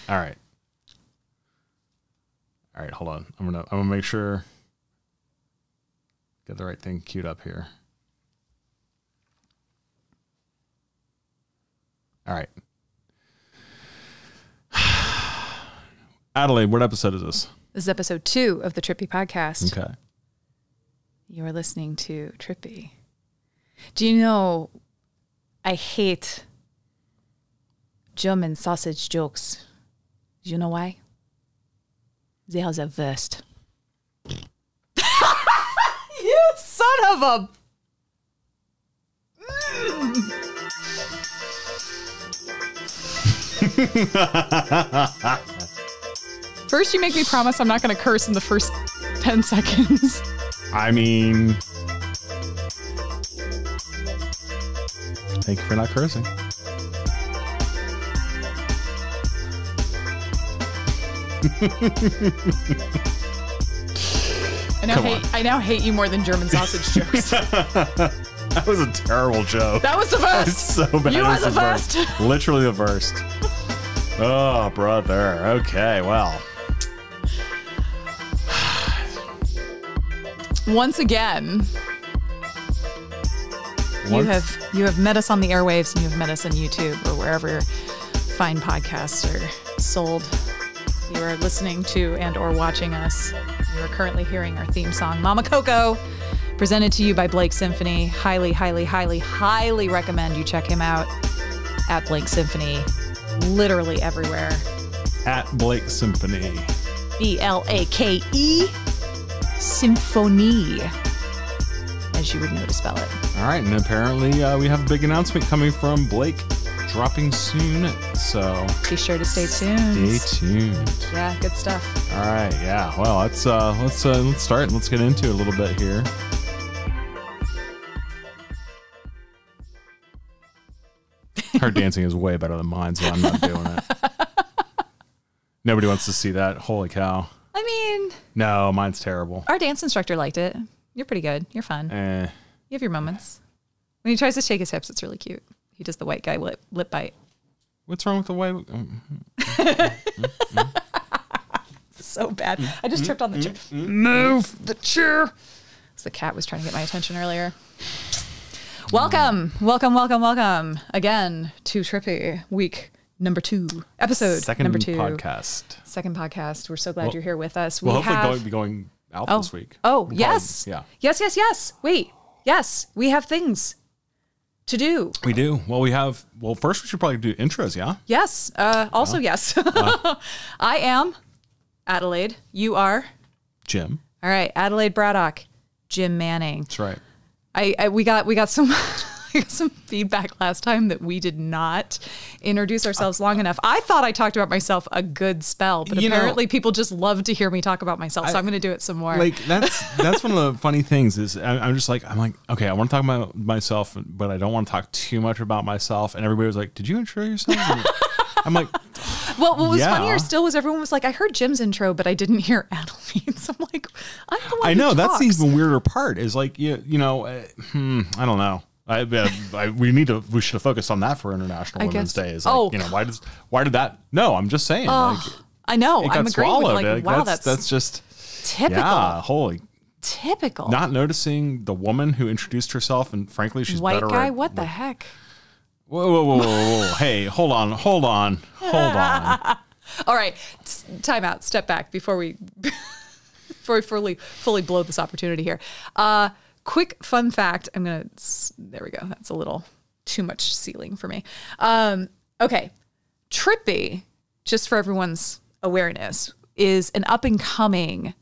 All right. All right, hold on. I'm gonna make sure get the right thing queued up here. All right. Adelaide, what episode is this? This is episode 2 of the TripBee podcast. Okay. You are listening to TripBee. Do you know I hate German sausage jokes? Do you know why? They are the worst. You son of a... First, you make me promise I'm not going to curse in the first 10 seconds. I mean, thank you for not cursing. I now hate you more than German sausage jokes. That was a terrible joke. That was the best. That was so bad. You are the best. Literally the worst. Oh, brother. Okay, well. Once again, you have met us on the airwaves, and you have met us on YouTube or wherever fine podcasts are sold. You are listening to and or watching us. You are currently hearing our theme song, Mama Coco, presented to you by Blake Symphony. Highly, highly, highly, highly recommend you check him out at Blake Symphony. Literally everywhere. At Blake Symphony. BLAKE Symphony, as you would know to spell it. All right, and apparently we have a big announcement coming from Blake dropping soon, so be sure to stay tuned. Stay tuned. Yeah, good stuff. All right, yeah. Well, let's start. Let's get into it a little bit here. Her dancing is way better than mine, so I'm not doing it. Nobody wants to see that. Holy cow. I mean... No, mine's terrible. Our dance instructor liked it. You're pretty good. You're fun. You have your moments. When he tries to shake his hips, it's really cute. He does the white guy lip bite. What's wrong with the white... So bad. I just tripped on the chair. Move the chair. So the cat was trying to get my attention earlier. Welcome again to TripBee week number 2, episode number 2. Second podcast. We're so glad you're here with us. Hopefully be going out this week. Oh, yes. Yeah. Yes. Wait. Yes, we have things to do. We do. Well, first we should probably do intros, yeah? Yes. Yes. I am Adelaide. You are? Jim. All right. Adelaide Braddock. Jim Manning. That's right. We got some some feedback last time that we did not introduce ourselves long enough. I thought I talked about myself a good spell, but apparently people just love to hear me talk about myself. So I'm going to do it some more. Like that's one of the funny things is I'm like, okay, I want to talk about myself, but I don't want to talk too much about myself. And everybody was like, did you intro yourself? I'm like, well, what was funnier still was everyone was like, I heard Jim's intro, but I didn't hear Adelaide's. I'm like, I'm the one I know who that's talks. the even weirder part is like, I don't know. We should have focused on that for International Women's Day. Is like, why did that? No, I'm just saying. I know. It got I'm agreeing swallowed. with Wow, that's just typical. Yeah, holy. Typical. Not noticing the woman who introduced herself, and frankly, she's white better. Guy. What the heck? Whoa. Hey, hold on. All right, time out. Step back before we fully blow this opportunity here. Quick fun fact. There we go. That's a little too much ceiling for me. Okay. TripBee, just for everyone's awareness, is an up and coming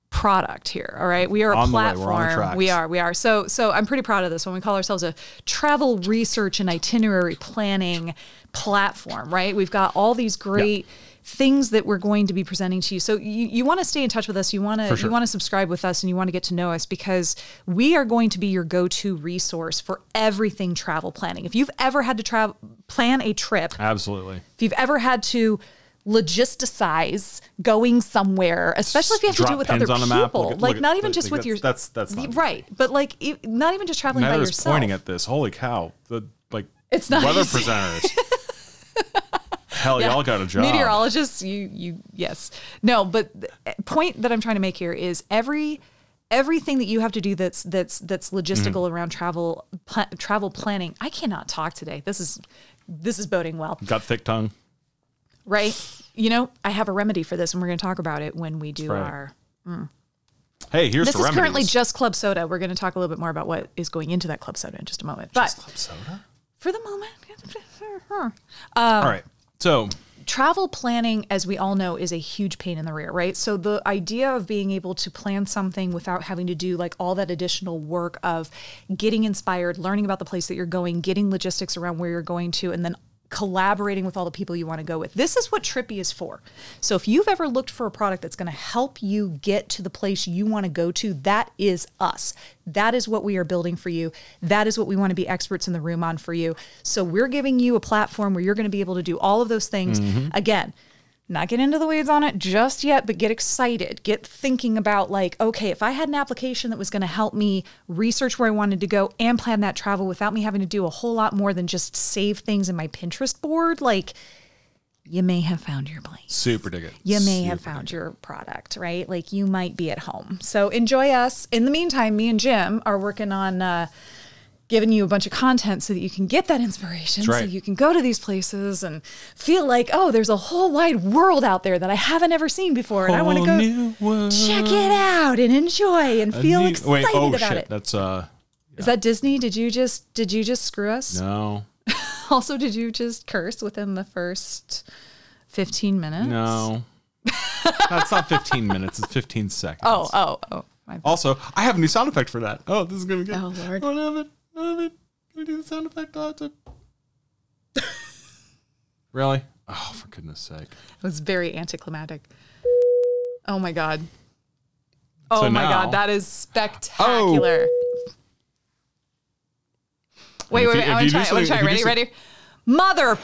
product here. All right. We are a platform. We're on the tracks. We are. So I'm pretty proud of this one. We call ourselves a travel research and itinerary planning platform, right? We've got all these great things that we're going to be presenting to you. So you want to stay in touch with us. You want to subscribe with us, and you want to get to know us, because we are going to be your go-to resource for everything travel planning. If you've ever had to plan a trip, absolutely. If you've ever had to logisticize going somewhere, especially if you have to do it with other people, not even just with your, that's not right. But like, not even just traveling by yourself. Pointing at this, holy cow! The it's not weather easy. presenters. hell, y'all got a job. Meteorologists, yes. No, but the point that I'm trying to make here is everything that you have to do that's logistical around travel planning. I cannot talk today. This is boding well. Got thick tongue. Right? You know, I have a remedy for this, and we're going to talk about it when we do our... Hey, here's this the remedies. This is currently just club soda. We're going to talk a little bit more about what is going into that club soda in just a moment. Just club soda? For the moment. All right. So... travel planning, as we all know, is a huge pain in the rear, right? So the idea of being able to plan something without having to do like all that additional work of getting inspired, learning about the place that you're going, getting logistics around where you're going to, and then collaborating with all the people you want to go with. This is what TripBee is for. So if you've ever looked for a product that's going to help you get to the place you want to go to, that is us. That is what we are building for you. That is what we want to be experts in the room on for you. So we're giving you a platform where you're going to be able to do all of those things. Again, not get into the weeds on it just yet, but get excited. Get thinking about like, okay, if I had an application that was going to help me research where I wanted to go and plan that travel without me having to do a whole lot more than just save things in my Pinterest board, like you may have found your place. Super dig it. You may have found your product, right? Like you might be at home. So enjoy us. In the meantime, me and Jim are working on giving you a bunch of content so that you can get that inspiration. Right. So you can go to these places and feel like, oh, there's a whole wide world out there that I haven't ever seen before. And I want to go check it out and enjoy and feel excited about it. That's Is that Disney? Did you just screw us? No. Also, did you just curse within the first 15 minutes? No. That's not 15 minutes. It's 15 seconds. Oh. Also, I have a new sound effect for that. Oh, this is going to get... Oh, Lord. I love it. Can we do the sound effect? Really? Oh, for goodness sake. It was very anticlimactic. Oh, my God. Oh, my God. That is spectacular. Oh. Wait. I want to try. Ready? Mother...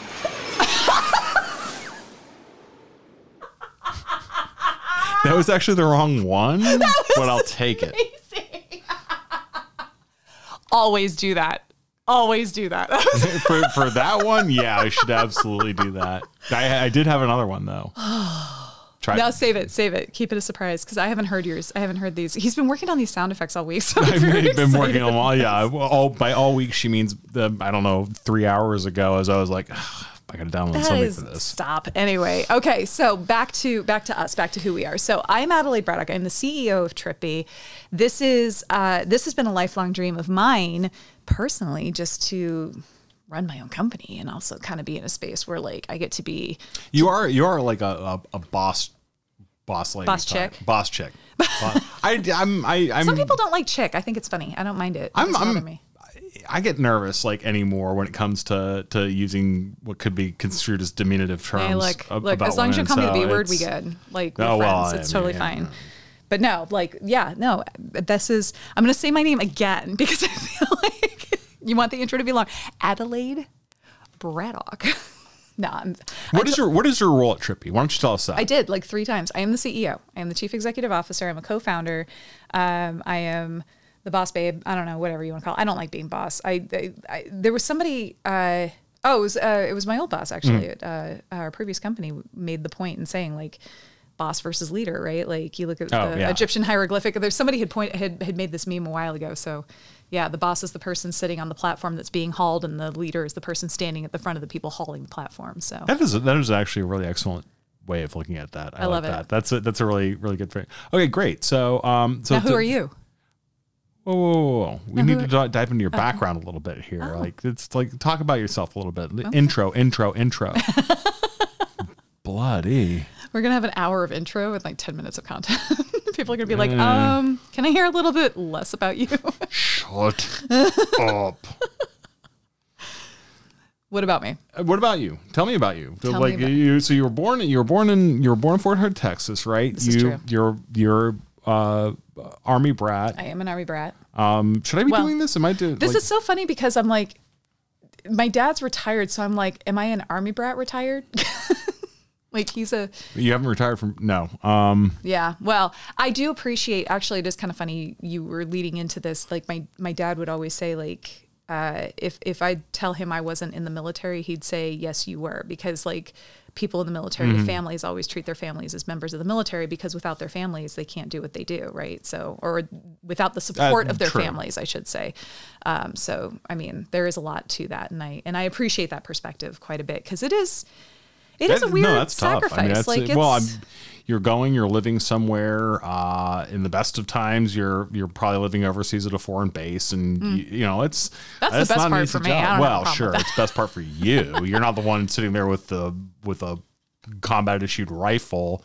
That was actually the wrong one, but I'll take it. Always do that. for that one, yeah, I should absolutely do that. I did have another one though. Now save it. Keep it a surprise because I haven't heard yours. I haven't heard these. He's been working on these sound effects all week. So I've been working on them all. Yeah, by all week she means I don't know 3 hours ago as I was like. I got to download something for this. Stop. Anyway, okay. So back to us, back to who we are. So I'm Adelaide Braddock. I'm the CEO of TripBee. This has been a lifelong dream of mine personally, just to run my own company and also kind of be in a space where like I get to be. You are like a boss lady. Boss chick. Boss chick. I'm Some people don't like chick. I think it's funny. I don't mind it. It doesn't bother me. I get nervous like anymore when it comes to using what could be construed as diminutive terms. Hey, look, as long as you call me the B word, we good. Like we're friends. It's totally fine. But no, this is, I'm going to say my name again because I feel like you want the intro to be long. Adelaide Braddock. What is your role at TripBee? Why don't you tell us that? I did like 3 times. I am the CEO. I am the chief executive officer. I'm a co-founder. I am the boss babe. I don't know, whatever you want to call it. I don't like being boss. There was somebody, it was my old boss actually at our previous company made the point in saying like boss versus leader, right? Like you look at the Egyptian hieroglyphic. There's somebody had made this meme a while ago. So yeah, the boss is the person sitting on the platform that's being hauled and the leader is the person standing at the front of the people hauling the platform. So that is actually a really excellent way of looking at that. I love it. That's a really, really good thing. Okay, great. So now who are you? Whoa. We need to dive into your background a little bit here. Like, it's like, talk about yourself a little bit. Okay. Intro. Bloody. We're going to have an hour of intro with like 10 minutes of content. People are going to be like, can I hear a little bit less about you? Shut up. What about me? What about you? Tell me about you. So you were born in Fort Hood, Texas, right? This is true. You're Army brat. I am an Army brat. Should I be doing this? Am I doing this? Is so funny because I'm like, my dad's retired, so I'm like, am I an Army brat retired? Like you haven't retired from no. Yeah. Well, I do appreciate. Actually, it is kind of funny. You were leading into this. Like my dad would always say like. if I tell him I wasn't in the military, he'd say, yes, you were, because like people in the military, families always treat their families as members of the military, because without their families, they can't do what they do. Right. So, or without the support of their families, I should say. So, I mean, there is a lot to that. And I appreciate that perspective quite a bit, because it is a weird sacrifice. I mean, you're living somewhere, in the best of times, you're probably living overseas at a foreign base, and that's the best part for me. Well, sure, it's the best part for you. You're not the one sitting there with a combat issued rifle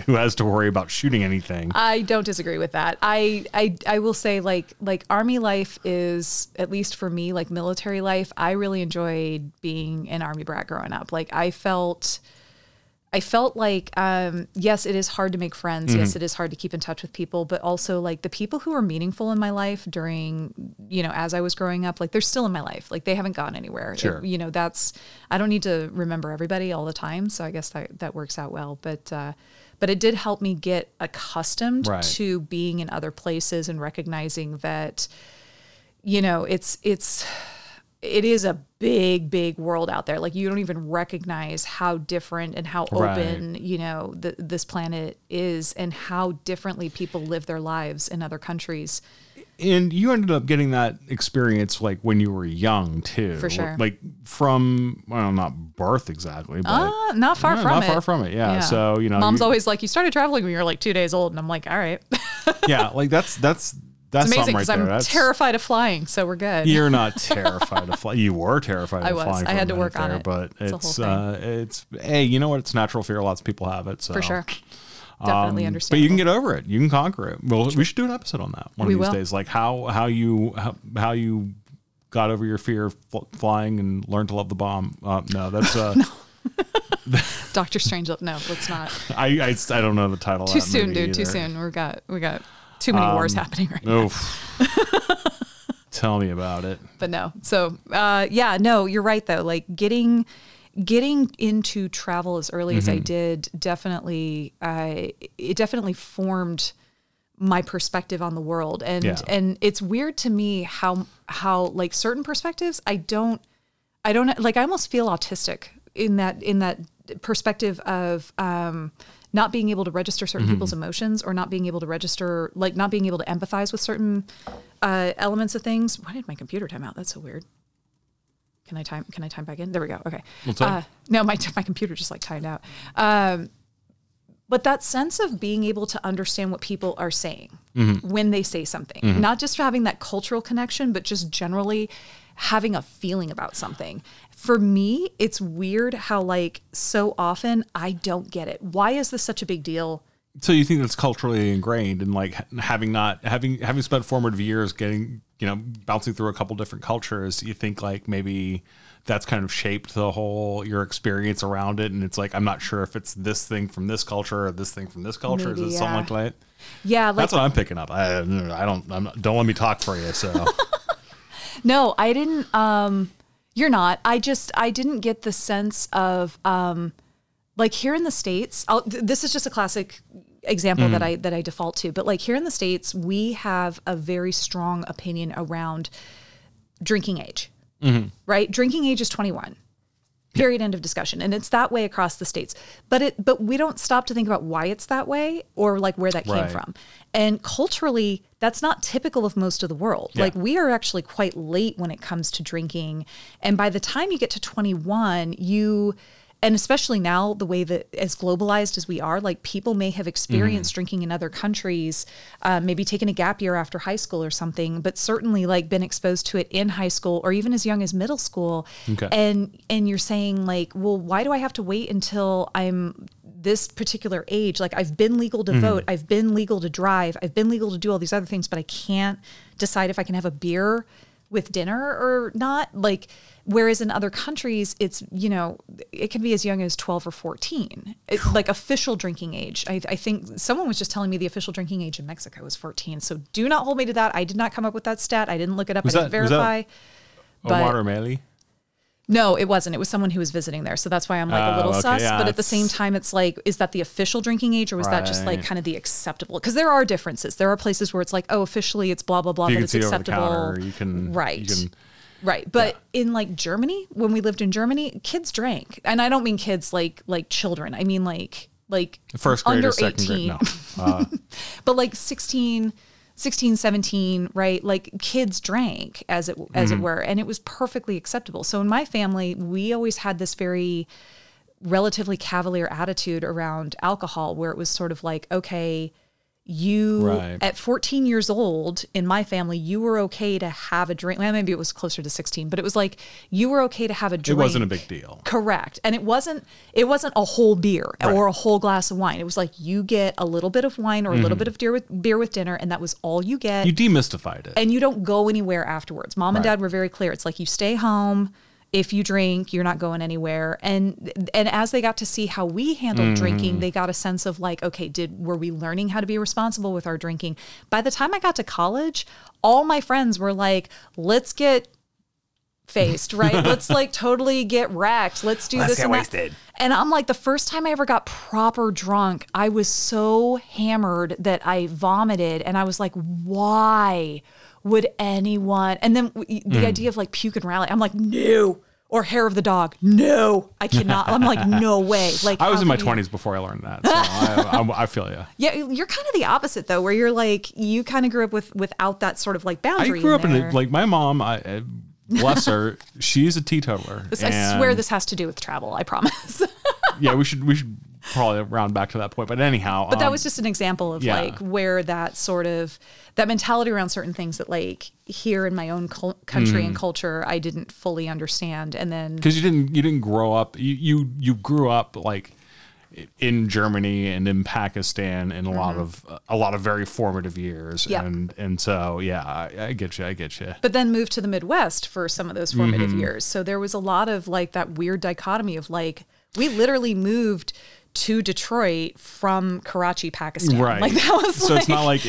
who has to worry about shooting anything. I don't disagree with that. I will say like Army life is, at least for me, like military life, I really enjoyed being an Army brat growing up. Like I felt like, yes, it is hard to make friends. Yes, it is hard to keep in touch with people, but also like the people who were meaningful in my life during, as I was growing up, like they're still in my life. Like they haven't gone anywhere. Sure. I don't need to remember everybody all the time. So I guess that works out well. But it did help me get accustomed to being in other places and recognizing that, it is a big, big world out there. Like you don't even recognize how different and how open, this planet is, and how differently people live their lives in other countries. And you ended up getting that experience like when you were young too. For sure. Like from, well, not birth exactly, but not far from it. Yeah. So, Mom's always like, you started traveling when you were like 2 days old. And I'm like, all right. Yeah. Like that's it's amazing, because I'm terrified of flying, so we're good. You're not terrified of flying. You were terrified of flying. I had to work on it. But it's hey, you know what? It's natural fear. Lots of people have it. So. For sure. Definitely understand. But you can get over it. You can conquer it. Well, we should do an episode on that one of these days. Like how you got over your fear of flying and learned to love the bomb. No, that's no. Doctor Strange. No, let's not. I don't know the title. Too soon, dude. Either. Too soon. We got too many wars happening right now. Tell me about it. But no. So, no, you're right though. Like getting into travel as early as I did definitely formed my perspective on the world. And it's weird to me how like certain perspectives I don't like, I almost feel autistic in that perspective of not being able to register certain people's emotions, or not being able to register, like not being able to empathize with certain elements of things. Why did my computer time out? That's so weird. Can I time back in? There we go. Okay. No, my computer just like timed out. But that sense of being able to understand what people are saying when they say something, not just having that cultural connection, but just generally having a feeling about something. For me, it's weird how like so often I don't get it. Why is this such a big deal? So you think that's culturally ingrained, and like having spent formative years getting, bouncing through a couple different cultures, you think like maybe that's kind of shaped your experience around it. And it's like, I'm not sure if it's this thing from this culture or this thing from this culture. Maybe, is it something like that? Yeah. That's what I'm picking up. Don't let me talk for you. So no, I didn't, you're not. I didn't get the sense of, like here in the States, this is just a classic example that I default to, but like here in the States, we have a very strong opinion around drinking age, right? Drinking age is 21, period, end of discussion. And it's that way across the States, but we don't stop to think about why it's that way, or like where that came from. And culturally, that's not typical of most of the world. Yeah. Like we are actually quite late when it comes to drinking. And by the time you get to 21, and especially now, the way that as globalized as we are, like people may have experienced drinking in other countries, maybe taken a gap year after high school or something, but certainly like been exposed to it in high school or even as young as middle school. Okay. And you're saying like, well, why do I have to wait until I'm this particular age? Like I've been legal to vote, I've been legal to drive, I've been legal to do all these other things, but I can't decide if I can have a beer with dinner or not. Like, whereas in other countries, it's, it can be as young as 12 or 14, like official drinking age. I think someone was just telling me the official drinking age in Mexico is 14. So do not hold me to that. I did not come up with that stat. I didn't look it up. I didn't verify. Omar O'Malley? No, it wasn't. It was someone who was visiting there. So that's why I'm like a little sus. Yeah, but at the same time, it's like, is that the official drinking age or was that just like kind of the acceptable? Because there are differences. There are places where it's like, oh, officially it's blah, blah, blah, but it's acceptable. Over the counter, you can, Right. But in like Germany, when we lived in Germany, kids drank. And I don't mean kids like children. I mean like first grade under or second 18. grade. No. But like 16, 17, right? Like kids drank as it were, and it was perfectly acceptable. So in my family, we always had this very relatively cavalier attitude around alcohol where it was sort of like, okay, you at 14 years old in my family, you were okay to have a drink. Well, maybe it was closer to 16, but it was like you were okay to have a drink. It wasn't a big deal. Correct. And it wasn't a whole beer or a whole glass of wine. It was like you get a little bit of wine or a little bit of beer with dinner, and that was all you get. You demystified it. And you don't go anywhere afterwards. Mom and dad were very clear. It's like you stay home. If you drink, you're not going anywhere. And as they got to see how we handled drinking, they got a sense of like, okay, were we learning how to be responsible with our drinking? By the time I got to college, all my friends were like, let's get faced, right? Let's like totally get wrecked. Let's do this and that. And I'm like, the first time I ever got proper drunk, I was so hammered that I vomited. And I was like, why would anyone? And then the idea of like puke and rally, I'm like, no. Or hair of the dog, no, I cannot. I'm like, no way. Like I was in my 20s before I learned that, so I feel you. Yeah, you're kind of the opposite though, where you're like, you kind of grew up without that sort of like boundary. I grew up in like my mom. Bless her, she's a teetotaler. I swear this has to do with travel. I promise. Yeah, we should probably round back to that point. But anyhow, but that was just an example of like where that sort of that mentality around certain things that like here in my own country and culture I didn't fully understand. And then because you didn't grow up, you grew up like in Germany and in Pakistan in a lot of very formative years. And so I get you. But then moved to the Midwest for some of those formative years. So there was a lot of like that weird dichotomy of like we literally moved to Detroit from Karachi, Pakistan. Right. Like that was so it's not like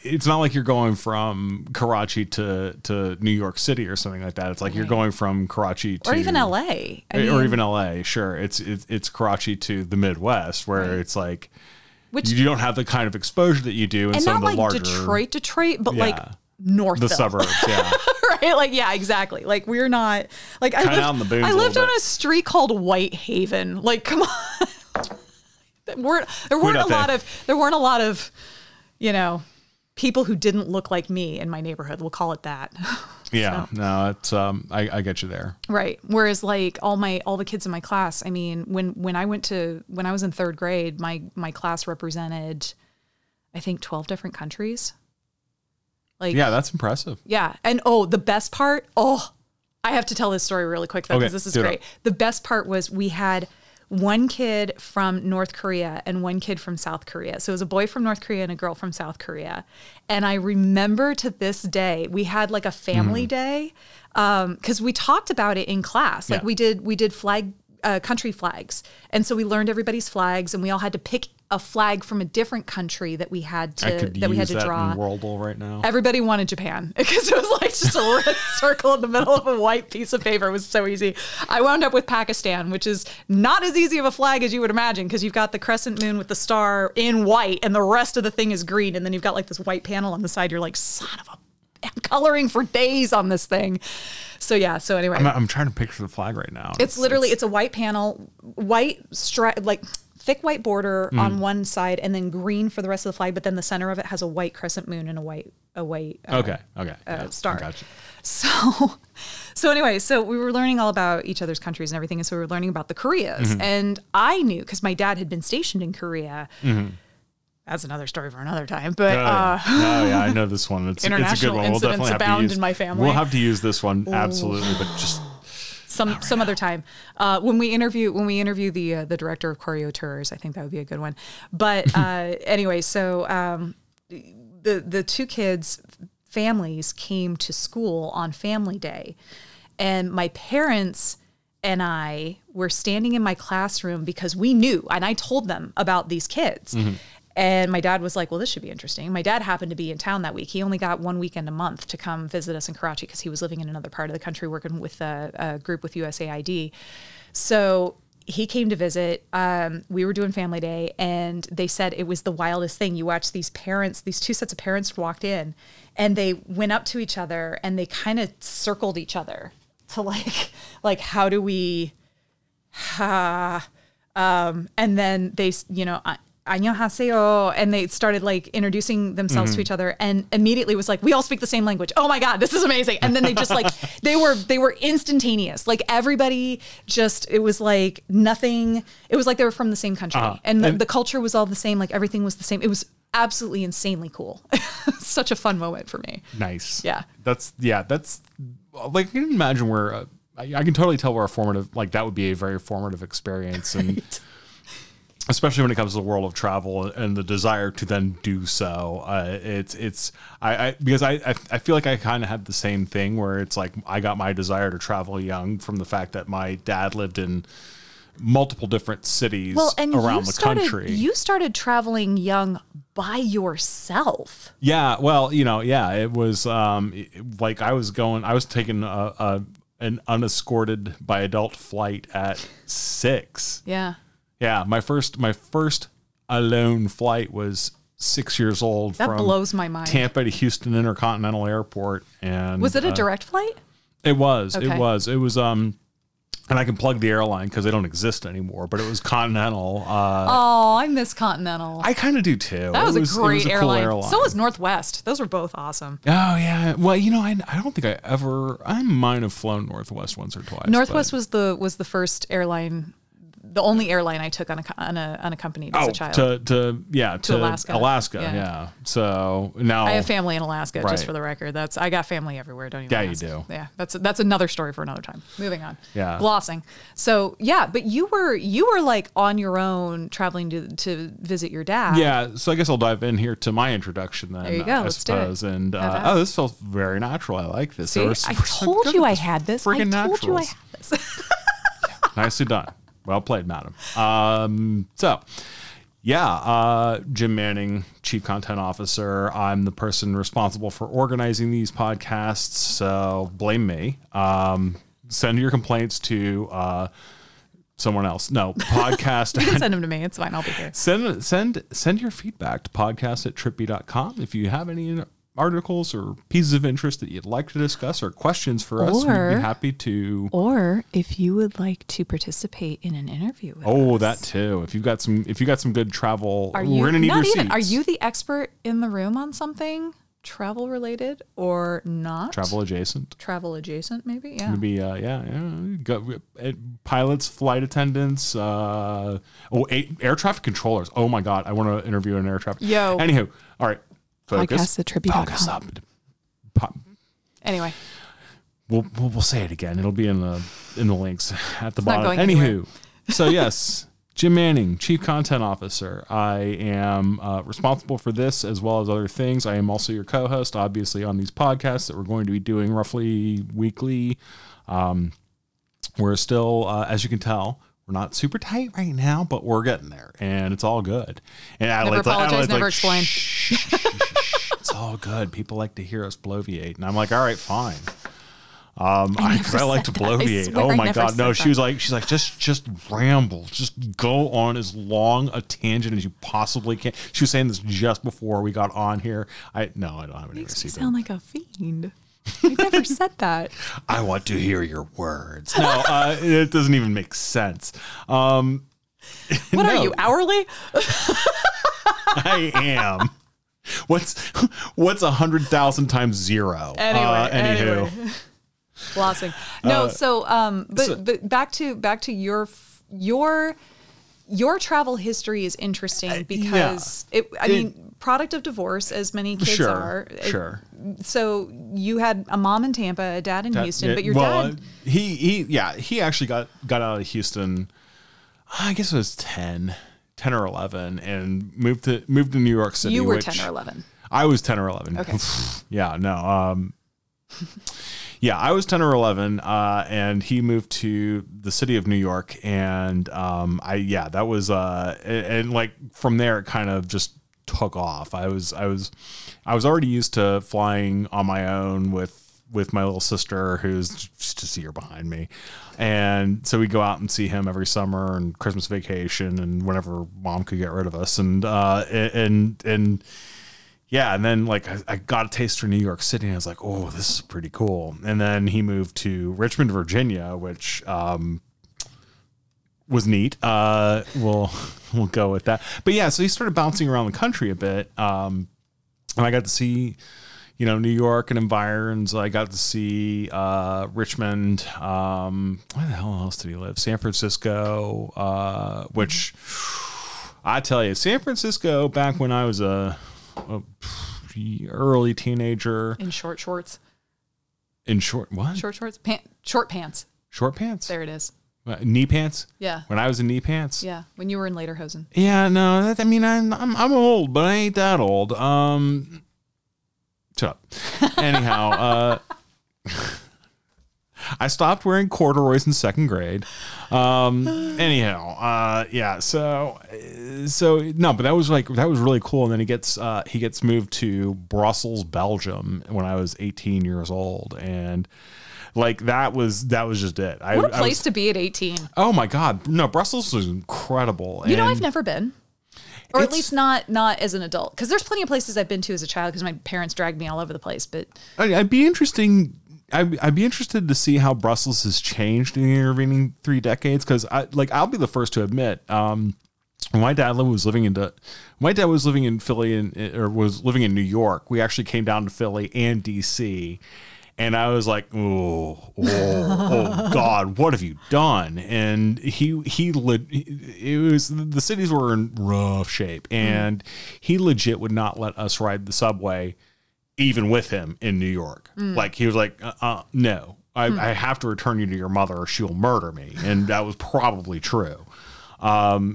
it's not like you're going from Karachi to New York City or something like that. It's like you're going from Karachi to or even LA. Or even LA. Sure. It's Karachi to the Midwest where it's like you don't have the kind of exposure that you do in some of the like larger Detroit, but like Northville. The suburbs, right? Like, yeah, exactly. Like we're not like I lived on a street called Whitehaven. Like, come on. There weren't a lot of, people who didn't look like me in my neighborhood. We'll call it that. Yeah, so. No, it's I get you there. Right. Whereas like all the kids in my class, I mean, when I was in third grade, my class represented, I think 12 different countries. Like, yeah, that's impressive. Yeah. And the best part, I have to tell this story really quick though, because this is great. The best part was we had one kid from North Korea and one kid from South Korea. So it was a boy from North Korea and a girl from South Korea. And I remember to this day, we had like a family day because we talked about it in class. Like we did country flags. And so we learned everybody's flags and we all had to pick a flag from a different country that we had to draw. In Worldle right now. Everybody wanted Japan because it was like just a red circle in the middle of a white piece of paper. It was so easy. I wound up with Pakistan, which is not as easy of a flag as you would imagine because you've got the crescent moon with the star in white and the rest of the thing is green. And then you've got like this white panel on the side. You're like, son of a... I'm coloring for days on this thing. So yeah. So anyway, I'm trying to picture the flag right now. It's a white panel, white stripe, like thick white border on one side, and then green for the rest of the flag. But then the center of it has a white crescent moon and a white star. Gotcha. So anyway, so we were learning all about each other's countries and everything, and so we were learning about the Koreas, and I knew because my dad had been stationed in Korea. That's another story for another time. But I know this one. It's a good one. We'll definitely have to use in my family. We'll have to use this one absolutely, but just some other time. When we interview the director of Choreo Tours, I think that would be a good one. But anyway, so the two kids' families came to school on Family Day, and my parents and I were standing in my classroom because we knew, and I told them about these kids. And my dad was like, well, this should be interesting. My dad happened to be in town that week. He only got one weekend a month to come visit us in Karachi because he was living in another part of the country working with a group with USAID. So he came to visit. We were doing family day, and they said it was the wildest thing. You watch these parents, these two sets of parents walked in, and they went up to each other and they kind of circled each other to like how do we, and then they, annyeonghaseyo, and they started like introducing themselves to each other, and immediately was like, we all speak the same language. Oh my God, this is amazing. And then they just like, they were instantaneous. Like everybody just, it was like nothing. It was like they were from the same country, and the culture was all the same. Like everything was the same. It was absolutely insanely cool. Such a fun moment for me. Nice. Yeah. That's like, I can imagine where, I can totally tell where a formative, like that would be a very formative experience. And Right. Especially when it comes to the world of travel and the desire to then do so. Because I feel like I kind of had the same thing where it's like, I got my desire to travel young from the fact that my dad lived in multiple different cities around the country. You started traveling young by yourself. Yeah. Well, it was like I was taking an unescorted by adult flight at 6. Yeah. Yeah, my first alone flight was 6 years old. That from blows my mind. Tampa to Houston Intercontinental Airport, and was it a direct flight? It was. Okay. It was. And I can plug the airline because they don't exist anymore. But it was Continental. Oh, I miss Continental. I kind of do too. That was a great cool airline. So was Northwest. Those were both awesome. Oh yeah. Well, I don't think I might have flown Northwest once or twice. Northwest was the first airline. The only airline I took unaccompanied as a child. To Alaska. Yeah. So now I have family in Alaska, Right. just for the record. I got family everywhere. Don't even ask. you do. Yeah, that's another story for another time. Moving on. Yeah. Glossing. So yeah, but you were like on your own traveling to visit your dad. Yeah, so I guess I'll dive in here to my introduction then. There you go. I Let's suppose. do it. And Have this feels very natural. I like this. See, I told you I had this. I told you I had this. Nicely done. Well played, madam. Jim Manning, Chief Content Officer. I'm the person responsible for organizing these podcasts, so blame me. Send your complaints to someone else. No, podcast. You can send them to me. It's fine. I'll be here. Send your feedback to podcast@TripBee.com if you have any articles or pieces of interest that you'd like to discuss or questions for us. We'd be happy to. Or if you would like to participate in an interview with us. That too. If you've got some good travel, Are we're gonna need not receipts. even? Are you the expert in the room on something travel related or not? Travel adjacent, maybe. Yeah. Maybe pilots, flight attendants, air traffic controllers. Oh my God, I want to interview an air traffic. Yo. Anywho, all right. Focus. Podcast@TripBee.com. Focus up. Anyway. We'll say it again. It'll be in the links at the bottom. Not going anywhere. So yes, Jim Manning, Chief Content Officer. I am responsible for this as well as other things. I am also your co-host, obviously, on these podcasts that we're going to be doing roughly weekly. We're still, as you can tell, we're not super tight right now, but we're getting there, and it's all good. And Never apologize, never explain. It's all good. People like to hear us bloviate, and I'm like, all right, fine. Because I like to bloviate. Oh my God, no! She's like, just ramble, just go on as long a tangent as you possibly can. She was saying this just before we got on here. I don't have any Makes me receipt. sound like a fiend. I never said that. I want to hear your words. No, it doesn't even make sense. What are you, hourly? I am. What's 100,000 times 0? Anyway. Glossing. No, but back to your travel history is interesting because product of divorce, as many kids are. Sure. So you had a mom in Tampa, a dad in Houston, but your dad. He actually got out of Houston. I guess it was 10 or 11, and moved to New York City. You were 10 or 11. I was 10 or 11. Okay. Yeah. No. Yeah, I was 10 or 11, and he moved to the city of New York, and that was and like from there it kind of just took off. I was already used to flying on my own with my little sister, who's just a year behind me. And so we go out and see him every summer and Christmas vacation and whenever mom could get rid of us. And yeah. And then like I got a taste for New York City and I was like, oh, this is pretty cool. And then he moved to Richmond, Virginia, which, was neat. We'll go with that. But yeah, so he started bouncing around the country a bit. And I got to see, New York and environs. I got to see Richmond. Where the hell else did he live? San Francisco, which I tell you, San Francisco back when I was a early teenager. In short shorts. In short what? Short shorts. Short pants. Short pants? There it is. Knee pants? Yeah. When I was in knee pants? Yeah. When you were in lederhosen. Yeah, no, I'm old, but I ain't that old. Shut up. Anyhow, I stopped wearing corduroys in second grade. Yeah. So no, but that was really cool. And then he gets moved to Brussels, Belgium when I was 18 years old. And like, that was just it. What a place to be at 18. Oh my God. No, Brussels was incredible. I've never been. Or at least not as an adult, because there's plenty of places I've been to as a child because my parents dragged me all over the place. But I'd be interested to see how Brussels has changed in the intervening 3 decades. Because I'll be the first to admit, when my dad was living in Philly or was living in New York, we actually came down to Philly and DC. And I was like, oh God, what have you done? And the cities were in rough shape, and he legit would not let us ride the subway, even with him in New York. Like, he was like, no, I have to return you to your mother or she'll murder me. And that was probably true.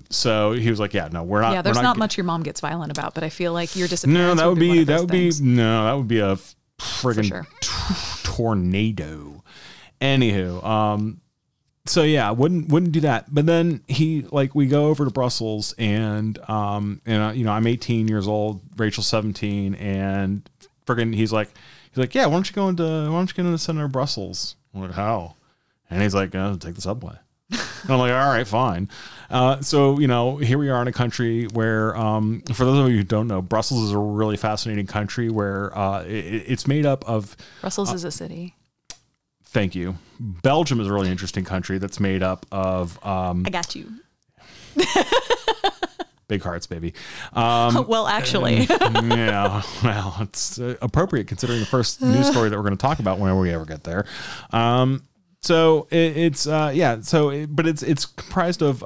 So he was like, yeah, no, we're not. Yeah, there's not much your mom gets violent about, but I feel like your disappearance that would be a friggin' tornado. Anywho, so yeah, wouldn't do that. But then we go over to Brussels, and I'm 18 years old, Rachel's 17, and friggin' he's like, yeah, why don't you go into the center of Brussels? I'm like, how? And he's like, take the subway. And I'm like, all right, fine. So, here we are in a country where, for those of you who don't know, Brussels is a really fascinating country where it's made up of... Brussels is a city. Thank you. Belgium is a really interesting country that's made up of... I got you. Big hearts, baby. Well, actually. Yeah, well, it's appropriate considering the first news story that we're going to talk about whenever we ever get there. So it's comprised of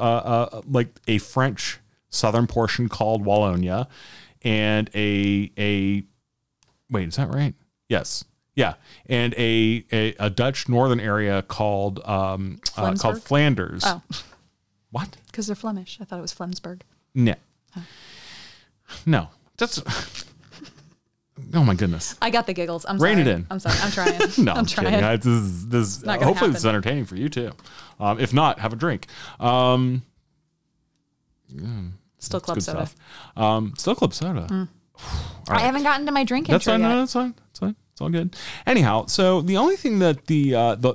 like a French southern portion called Wallonia, and wait, is that right? Yes, yeah, and a Dutch northern area called Flanders. Oh, what? Because they're Flemish. I thought it was Flensburg. No, no, that's. Oh my goodness! I got the giggles. I'm sorry. Rein it in. I'm sorry. I'm trying. No, I'm trying. This hopefully this is entertaining for you too. If not, have a drink. Still club soda. Still club soda. Right. I haven't gotten to my drink intro yet. That's fine. It's fine. It's all good. Anyhow, so the only thing that the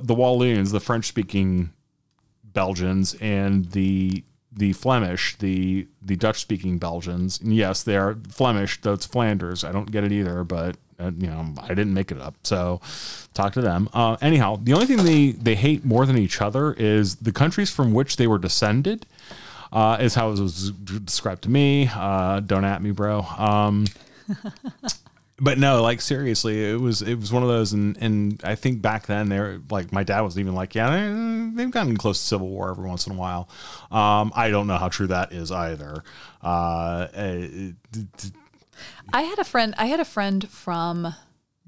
Walloons, the French-speaking Belgians, and the Flemish, the Dutch-speaking Belgians, and yes, they are Flemish, though it's Flanders. I don't get it either, but I didn't make it up. So talk to them. Anyhow, the only thing they hate more than each other is the countries from which they were descended, is how it was described to me. Don't at me, bro. But no, like seriously, it was one of those, and I think back then they're like, my dad was even like, yeah, they've gotten close to civil war every once in a while. I don't know how true that is either. I had a friend from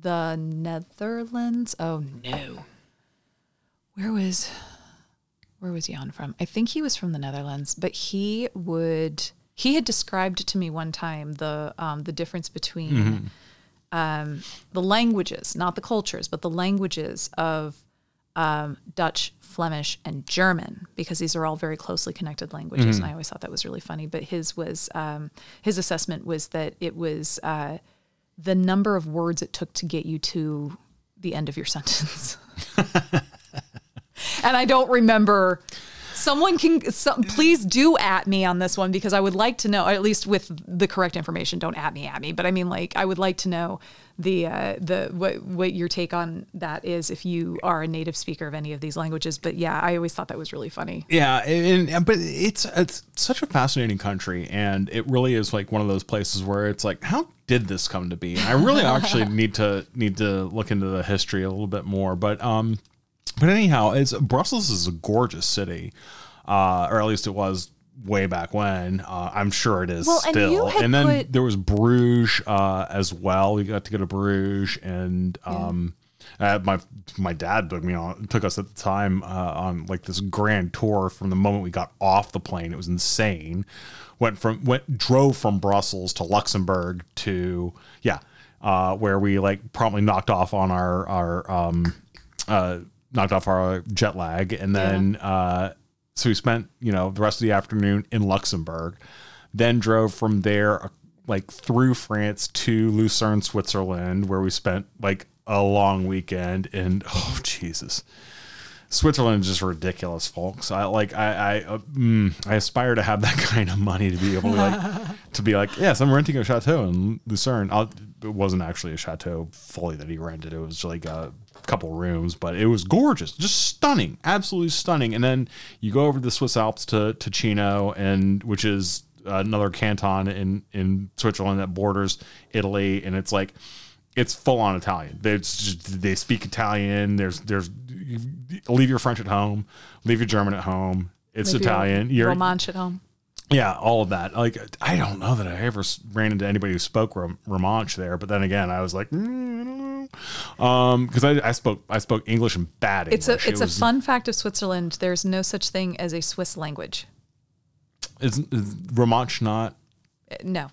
the Netherlands. Oh no, where was Jan from? I think he was from the Netherlands, but he had described to me one time the difference between the languages, not the cultures, but the languages of Dutch, Flemish, and German, because these are all very closely connected languages. And I always thought that was really funny. But his was his assessment was that it was the number of words it took to get you to the end of your sentence. And I don't remember. Please do at me on this one, because I would like to know, or at least with the correct information. Don't at me. But I mean, like, I would like to know what your take on that is, if you are a native speaker of any of these languages. But yeah, I always thought that was really funny. Yeah, but it's such a fascinating country, and it really is like one of those places where it's like, how did this come to be? And I really actually need to look into the history a little bit more. But anyhow, Brussels is a gorgeous city, or at least it was way back when. I'm sure it is still. And then there was Bruges as well. We got to go to Bruges, and my dad took us at the time on like this grand tour from the moment we got off the plane. It was insane. Drove from Brussels to Luxembourg to where we like promptly knocked off on our jet lag, and then so we spent the rest of the afternoon in Luxembourg, then drove from there like through France to Lucerne, Switzerland, where we spent like a long weekend. And oh Jesus, Switzerland is just ridiculous, folks. I aspire to have that kind of money to be able to be like, yes, I'm renting a chateau in Lucerne. It wasn't actually a chateau fully that he rented. It was like a couple rooms, but it was gorgeous, just stunning, absolutely stunning. And then you go over the Swiss Alps to Ticino, which is another canton in Switzerland that borders Italy, and it's like, it's full on Italian. They speak Italian. There's leave your French at home, leave your German at home. It's leave Italian. Your Romansh at home. Yeah, all of that. Like, I don't know that I ever ran into anybody who spoke Romansh there, but then again, I was like, I don't know, because I spoke English and bad English. It's a fun fact of Switzerland. There's no such thing as a Swiss language. Is Romansh not? No.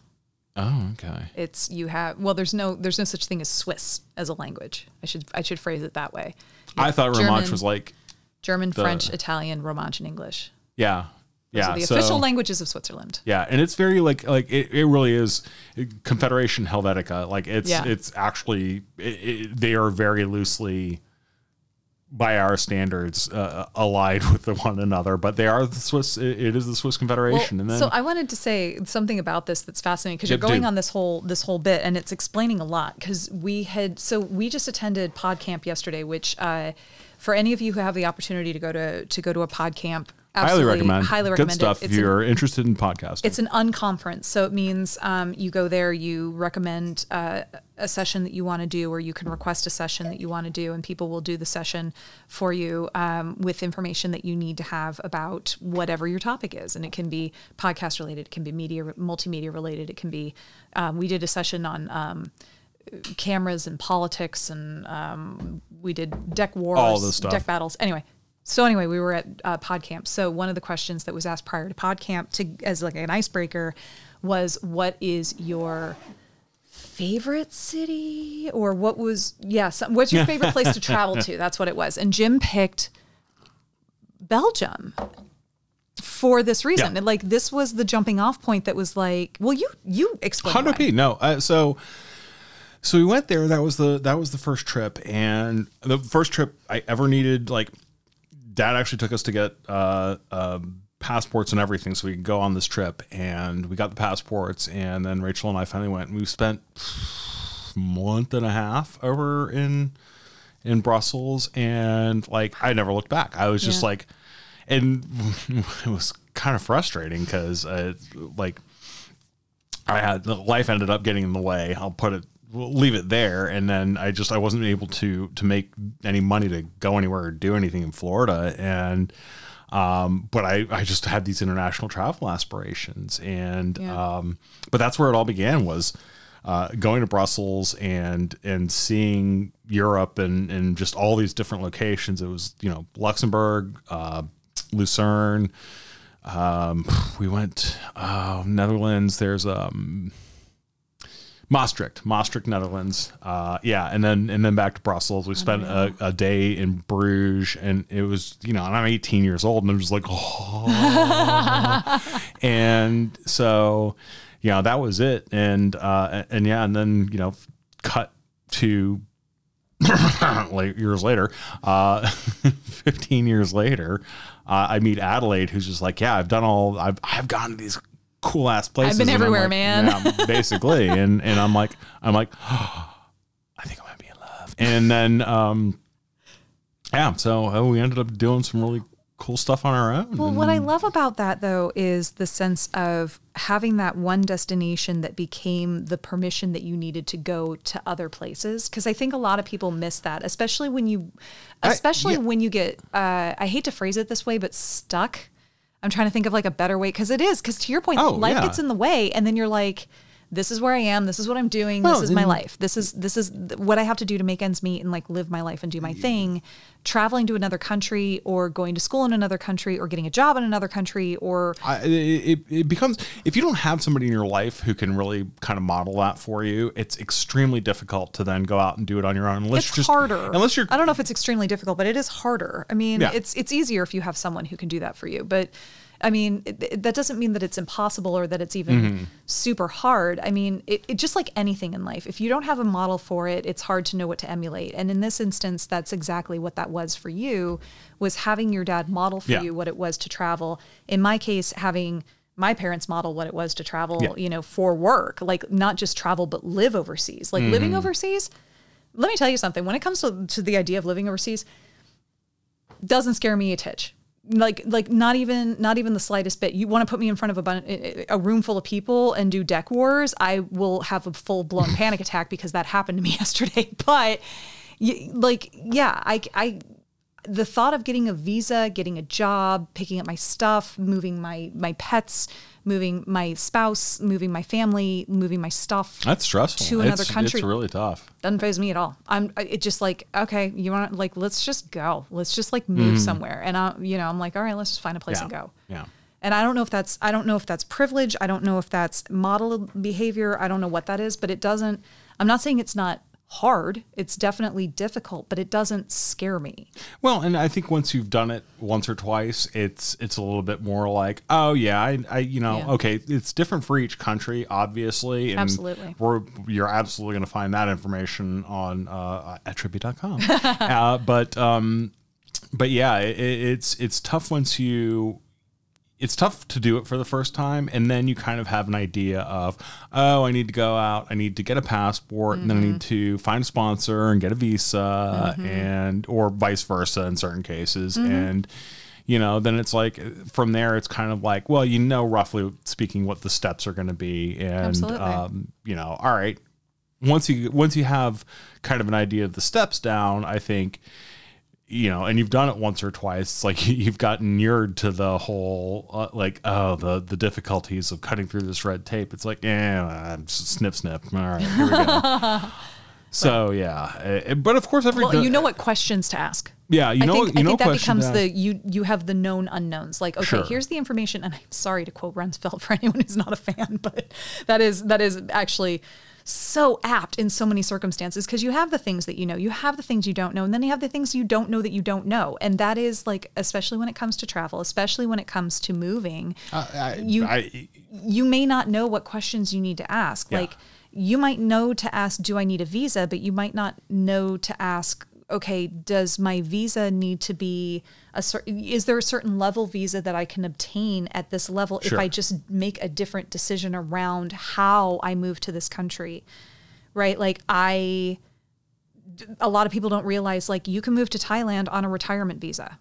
Oh, okay. There's no such thing as Swiss as a language. I should phrase it that way. I thought Romansh was like German, French, Italian, Romansh, and English. Yeah. Those are the official languages of Switzerland. Yeah, and it's very like it really is Confederation Helvetica. Like it's actually they are very loosely, by our standards, allied with one another, but they are the Swiss. It is the Swiss Confederation. And then, so I wanted to say something about this that's fascinating, because you're going on this whole bit, and it's explaining a lot. Because we just attended PodCamp yesterday, which for any of you who have the opportunity to go to a PodCamp, highly recommend. Good stuff if you're interested in podcasting. It's an unconference, so it means you go there, you recommend a session that you want to do, or you can request a session that you want to do, and people will do the session for you with information that you need to have about whatever your topic is. And it can be podcast related, it can be multimedia related, it can be. We did a session on cameras and politics, and we did deck wars, all this stuff, deck battles. Anyway, we were at PodCamp. So one of the questions that was asked prior to PodCamp as like an icebreaker was, what is your favorite city? Or what's your favorite place to travel to? That's what it was. And Jim picked Belgium for this reason. Yeah. And like, this was the jumping off point that was like, well, you explain. 100p. No. So we went there. That was the first trip, and the first trip I ever needed, like, Dad actually took us to get passports and everything so we could go on this trip, and we got the passports, and then Rachel and I finally went, and we spent a month and a half over in Brussels, and like, I never looked back. I was just like, and it was kind of frustrating because like, life ended up getting in the way. We'll leave it there. And then I wasn't able to make any money to go anywhere or do anything in Florida. And, but I just had these international travel aspirations. And, but that's where it all began, was, going to Brussels and seeing Europe and just all these different locations. It was, Luxembourg, Lucerne, we went, Netherlands. There's, Maastricht, Netherlands. Yeah, and then back to Brussels. We spent a day in Bruges, and it was, and I'm 18 years old, and I'm just like, oh. And so, that was it. And yeah, and then, cut to years later, 15 years later, I meet Adelaide, who's just like, yeah, I've gone to these cool ass places. I've been everywhere, like, man. Yeah, basically. and I'm like, oh, I think I might be in love. And then, so we ended up doing some really cool stuff on our own. Well, what I love about that, though, is the sense of having that one destination that became the permission that you needed to go to other places. Because I think a lot of people miss that, especially when you get, I hate to phrase it this way, but stuck. I'm trying to think of like a better way, because to your point, life gets in the way, and then you're like, this is where I am. This is what I'm doing. This is my life. This is what I have to do to make ends meet and like live my life and do my thing. Traveling to another country, or going to school in another country, or getting a job in another country, or it becomes, if you don't have somebody in your life who can really kind of model that for you, it's extremely difficult to then go out and do it on your own. It's harder. I don't know if it's extremely difficult, but it is harder. I mean, it's easier if you have someone who can do that for you, but I mean, that doesn't mean that it's impossible or that it's even super hard. I mean, it just like anything in life, if you don't have a model for it, it's hard to know what to emulate. And in this instance, that's exactly what that was for you, was having your dad model for you what it was to travel. In my case, having my parents model what it was to travel, for work, like not just travel, but live overseas, like living overseas. Let me tell you something. When it comes to the idea of living overseas, doesn't scare me a titch. Like not even the slightest bit. You want to put me in front of a room full of people and do deck wars, I will have a full blown panic attack, because that happened to me yesterday. But the thought of getting a visa, getting a job, picking up my stuff, moving my pets, moving my spouse, moving my family, moving my stuff. That's stressful. To another country. It's really tough. Doesn't faze me at all. It's just like, okay, you want to let's just go. Let's just move somewhere. And I'm like, all right, let's just find a place and go. Yeah. And I don't know if that's privilege. I don't know if that's model behavior. I don't know what that is, but I'm not saying it's not hard. It's definitely difficult, but it doesn't scare me. Well, and I think once you've done it once or twice, it's a little bit more like, oh yeah, okay, it's different for each country, obviously. And absolutely. You're absolutely going to find that information on at TripBee.com. But yeah, it's tough once it's tough to do it for the first time, and then you kind of have an idea of, I need to go out, I need to get a passport, and then I need to find a sponsor and get a visa, or vice versa in certain cases. And, then it's like, from there, it's kind of like, well, roughly speaking what the steps are going to be. And, all right, once you have kind of an idea of the steps down, I think, and you've done it once or twice, it's like you've gotten inured to the whole, the difficulties of cutting through this red tape. It's like, snip. All right, here we go. So, yeah. But of course, you know what questions to ask. Yeah, I think that becomes you have the known unknowns. Like, okay, here's the information. And I'm sorry to quote Rumsfeld for anyone who's not a fan, but that is actually so apt in so many circumstances, because you have the things that you have the things you don't know, and then you have the things you don't know that you don't know. And that is like, especially when it comes to travel, especially when it comes to moving, you may not know what questions you need to ask. Yeah. Like, you might know to ask, do I need a visa? But you might not know to ask, okay, does my visa need to be is there a certain level visa that I can obtain at this level if I just make a different decision around how I move to this country, right? Like, a lot of people don't realize, like, you can move to Thailand on a retirement visa.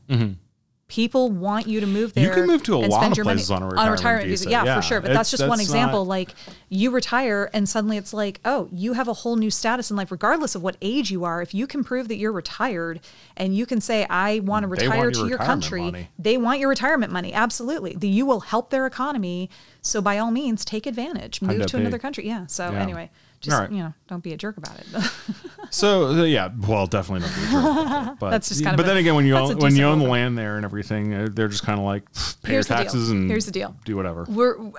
People want you to move there. You can move to a lot of places on a retirement visa. Yeah, for sure. But that's just one example. Like, you retire and suddenly it's like, oh, you have a whole new status in life, regardless of what age you are. If you can prove that you're retired and you can say, I want to retire to your country, they want your retirement money. Absolutely. You will help their economy So by all means, take advantage, move to another country. Yeah. So anyway, just, don't be a jerk about it. So yeah, well, definitely don't be a jerk about it. But that's just kind but of then again, when you own the land there and everything, they're just kind of like, pay your taxes and here's the deal. Do whatever.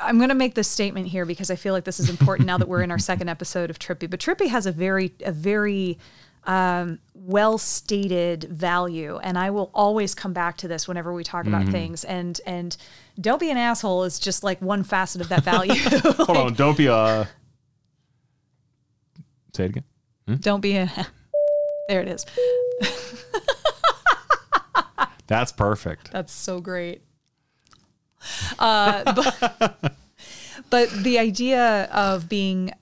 I'm going to make this statement here because I feel like this is important now that we're in our second episode of TripBee. But TripBee has a very well-stated value, and I will always come back to this whenever we talk about things. And don't be an asshole is just like one facet of that value. Hold on, don't be a. Say it again. Don't be a. There it is. That's perfect. That's so great. But the idea of being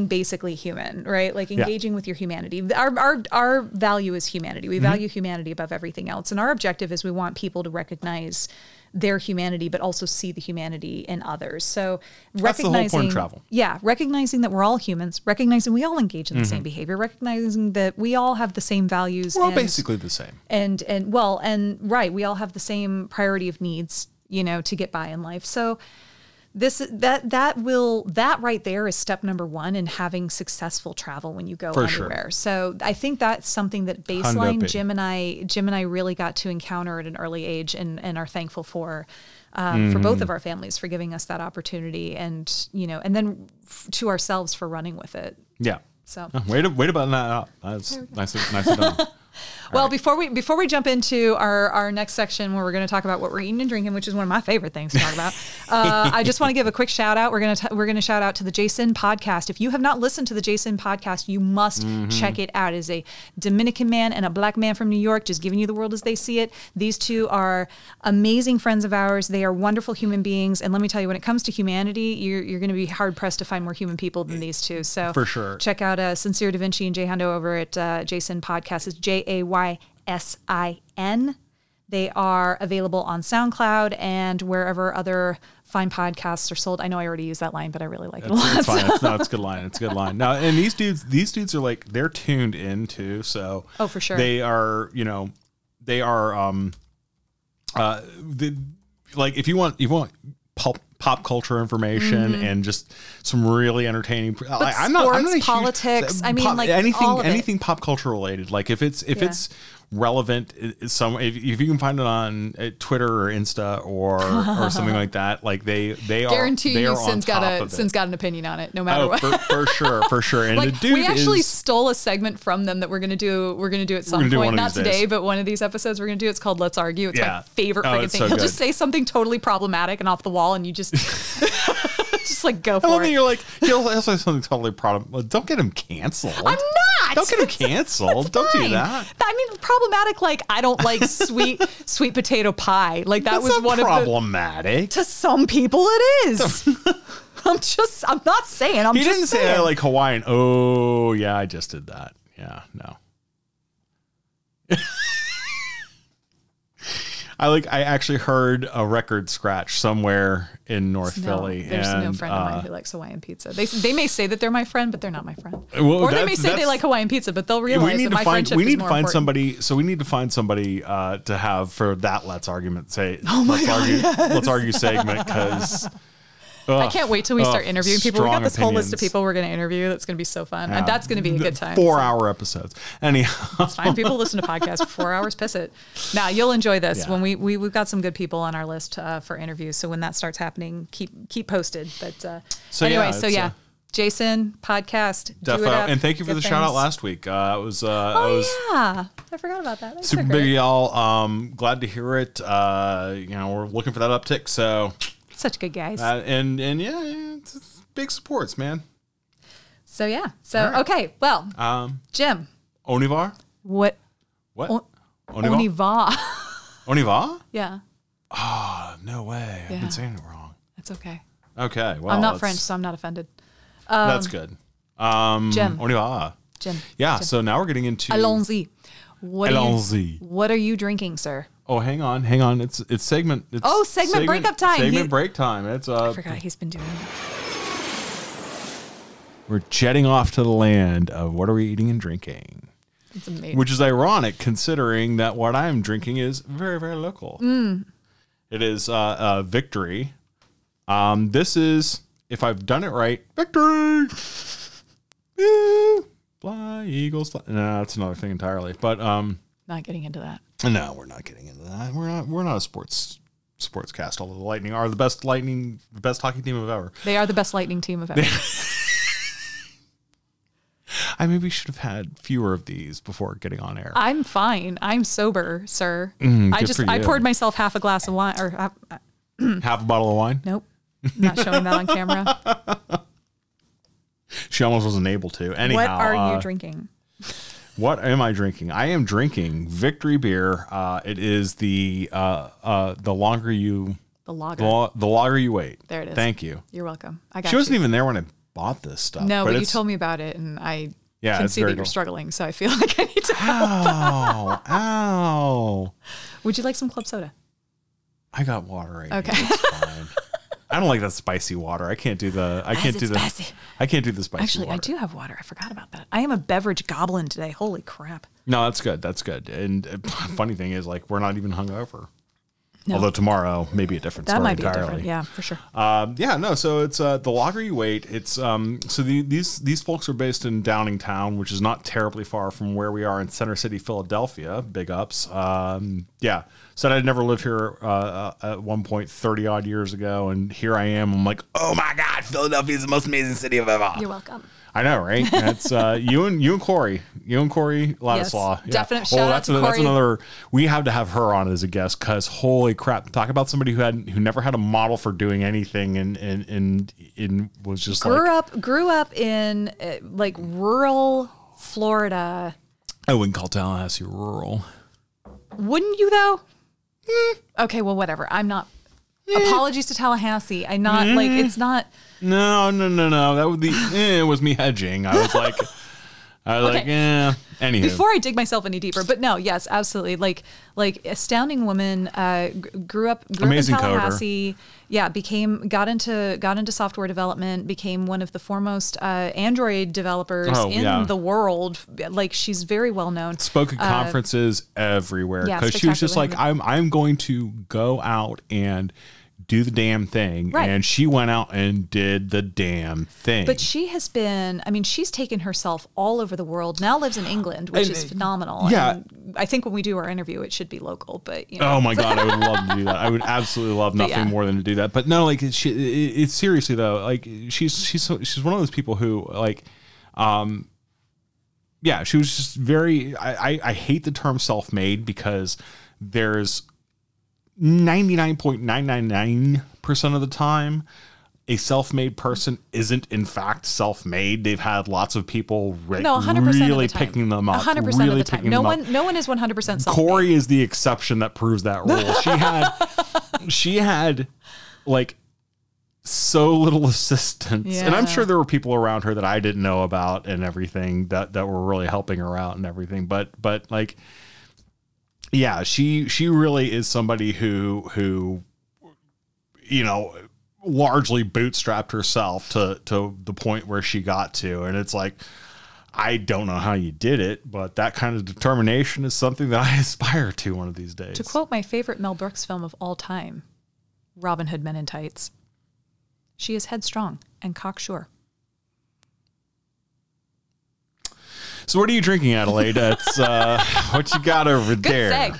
basically human, right? Like engaging with your humanity. Our value is humanity. We value humanity above everything else. And our objective is we want people to recognize their humanity, but also see the humanity in others. So that's the whole point of travel. Yeah. Recognizing that we're all humans, recognizing we all engage in the same behavior, recognizing that we all have the same values. We're all basically the same. And right. We all have the same priority of needs, to get by in life. So that right there is step number one in having successful travel when you go anywhere. Sure. So I think that's something that baseline Jim and I really got to encounter at an early age and are thankful for both of our families for giving us that opportunity and then to ourselves for running with it. Yeah. So wait about that up. That's nicely done. Well, right. before we jump into our next section where we're going to talk about what we're eating and drinking, which is one of my favorite things to talk about, I just want to give a quick shout out. We're going to shout out to the Jason podcast. If you have not listened to the Jason podcast, you must check it out. It is a Dominican man and a black man from New York, just giving you the world as they see it. These two are amazing friends of ours. They are wonderful human beings, and let me tell you, when it comes to humanity, you're going to be hard pressed to find more human people than these two. So for sure, check out Sincere Da Vinci and Jay Hondo over at Jason Podcast. It's JAYSIN. They are available on SoundCloud and wherever other fine podcasts are sold. I know I already used that line, but I really like it a lot. It's fine. It's a good line. It's a good line. Now, and these dudes are like, they're tuned in too. So for sure. They are, like if you want pop culture information and just some really entertaining. I'm not politics. Anything pop culture related. Like if it's relevant, if you can find it on Twitter or Insta or something like that, like they guarantee are Sin's got an opinion on it, no matter what. for sure. And like, the dude we actually stole a segment from them that we're gonna do at some point, not today, but one of these episodes we're gonna do. It's called Let's Argue. It's my favorite freaking thing. He'll just say something totally problematic and off the wall, and you just just like go for it. You're like, he'll say something totally problematic. Don't get him canceled. I'm not. Don't get him canceled. Don't do that. I mean, problematic. Like I don't like sweet potato pie. Like that was one problematic. To some people, it is. I'm not saying. He didn't say like Hawaiian. Oh yeah, I just did that. Yeah, no. I actually heard a record scratch somewhere in North Philly. There's no friend of mine who likes Hawaiian pizza. They may say that they're my friend, but they're not my friend. Well, or they may say they like Hawaiian pizza, but they'll realize that my friendship is more important. We need to find somebody. So we need to find somebody to have for that Let's Argue segment because. I can't wait till we start interviewing people. We got this whole list of people we're going to interview. That's going to be so fun. And that's going to be a good time. 4-hour episodes. Anyhow. It's fine. People listen to podcasts for 4 hours. Piss it. Now, you'll enjoy this. When we've got some good people on our list for interviews. So when that starts happening, keep posted. But Jason podcast. Do it up. And thank you for the shout out last week. I forgot about that. That's super big, y'all. Glad to hear it. We're looking for that uptick. So. Such good guys. And it's big supports, man. So, yeah. So, right. Okay. Well, Jim. Onivar? What? Onivar? Onivar? Yeah. Oh, no way. Yeah. I've been saying it wrong. That's okay. Okay. Well, I'm not French, so I'm not offended. That's good. Jim. Onivar. Jim. Yeah. Jim. So now we're getting into. Allons-y. What are you drinking, sir? Oh, hang on. It's segment. Segment breakup time. Segment break time. I forgot he's been doing it. We're jetting off to the land of what are we eating and drinking. It's amazing. Which is ironic considering that what I'm drinking is very, very local. It is Victory This is, if I've done it right, victory. Woo! Fly, Eagles, fly. No, that's another thing entirely. But not getting into that. No, we're not getting into that. We're not a sportscast. Although the Lightning are the best hockey team of ever. They are the best Lightning team of ever. I maybe should have had fewer of these before getting on air. I'm fine. I'm sober, sir. I poured myself half a glass of wine, or half a bottle of wine. Nope, not showing that on camera. She almost wasn't able to. Anyhow, what are you drinking? What am I drinking? I am drinking Victory beer. It is the longer you the lager you wait. There it is. Thank you. You're welcome. I got She wasn't even there when I bought this stuff. No, but you told me about it, and I can see that you're struggling, so I feel like I need to help. Ow. Would you like some club soda? I got water right Okay. here. It's fine. I don't like that spicy water. I can't do the spicy Actually, water. I do have water. I forgot about that. I am a beverage goblin today. Holy crap. No, that's good. That's good. And funny thing is, like, we're not even hungover. No. Although tomorrow may be a different story might be entirely. different. Yeah, for sure. So it's the lager you wait. It's so these folks are based in Downingtown, which is not terribly far from where we are in Center City, Philadelphia. Big ups. Said I'd never lived here at one point 30 odd years ago, and here I am. I'm like, oh my God, Philadelphia is the most amazing city I've ever. You're welcome. I know, right? That's you and Corey. You and Corey Ladislaw. Yes, definite shout out to Corey. That's another. We have to have her on as a guest because holy crap! Talk about somebody who never had a model for doing anything and was just grew up in like rural Florida. I wouldn't call Tallahassee rural. Wouldn't you though? Okay, well, whatever. I'm not. Apologies to Tallahassee. I'm not like it's not. No. That would be. It was me hedging. I was like, Anywho. Before I dig myself any deeper, but no, yes, absolutely. Like astounding woman. Grew up in Tallahassee. Coder. Yeah, got into software development. Became one of the foremost Android developers in the world. Like she's very well known. Spoke at conferences everywhere because she was just like, I'm going to go out and do the damn thing. Right. And she went out and did the damn thing. But she has been, she's taken herself all over the world, now lives in England, which is phenomenal. Yeah. And I think when we do our interview, it should be local, but Oh my God, I would love to do that. I would absolutely love nothing more than to do that. But no, like it's seriously though, like she's one of those people who like, she was just very, I hate the term self-made because there's 99.999% of the time a self-made person isn't in fact self-made. They've had lots of people really picking them up. 100% of the time. No one is 100% self-made. Corey is the exception that proves that rule. She had like so little assistance. And I'm sure there were people around her that I didn't know about and everything that were really helping her out and everything. But like, yeah, she really is somebody who largely bootstrapped herself to the point where she got to. And it's like, I don't know how you did it, but that kind of determination is something that I aspire to one of these days. To quote my favorite Mel Brooks film of all time, Robin Hood Men in Tights, she is headstrong and cocksure. So what are you drinking, Adelaide? That's what you got over there. Good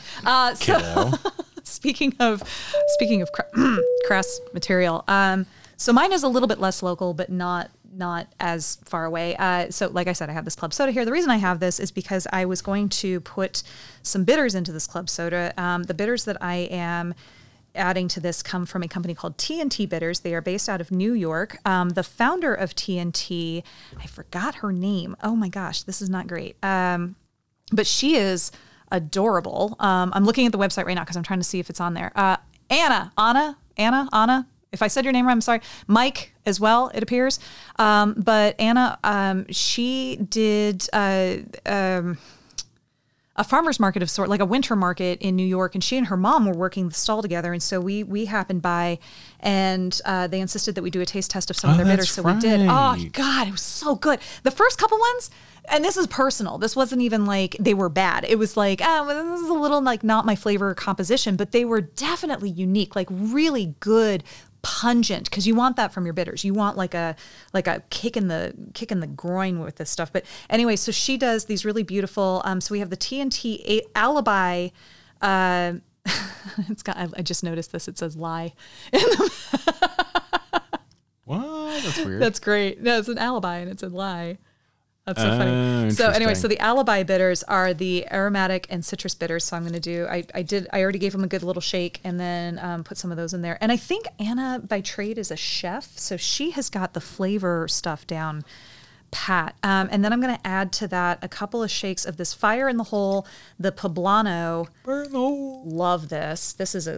seg. Speaking of crass material, so mine is a little bit less local, but not as far away. So like I said, I have this club soda here. The reason I have this is because I was going to put some bitters into this club soda. The bitters that I am adding to this come from a company called TNT Bitters. They are based out of New York. The founder of TNT, I forgot her name. Oh my gosh, this is not great. But she is adorable. I'm looking at the website right now because I'm trying to see if it's on there. Anna. If I said your name wrong, I'm sorry. Mike as well, it appears. But Anna, she did a farmer's market of sort, like a winter market in New York, and she and her mom were working the stall together. And so we happened by, and they insisted that we do a taste test of some of their bitters. So we did. Oh God, it was so good. The first couple ones, and this is personal. This wasn't even like they were bad. It was like, this is a little like not my flavor composition, but they were definitely unique, like really good pungent, because you want that from your bitters. You want like a kick in the groin with this stuff. But anyway, so she does these really beautiful. So we have the TNT Alibi. It's got. I just noticed this. It says lie. What? That's weird. That's great. No, it's an alibi and it said lie. That's so funny. So anyway, so the Alibi bitters are the aromatic and citrus bitters. So I'm going to do, I already gave them a good little shake and then put some of those in there. And I think Anna by trade is a chef. So she has got the flavor stuff down pat. And then I'm going to add to that a couple of shakes of this Fire in the Hole, the Poblano. Love this. This is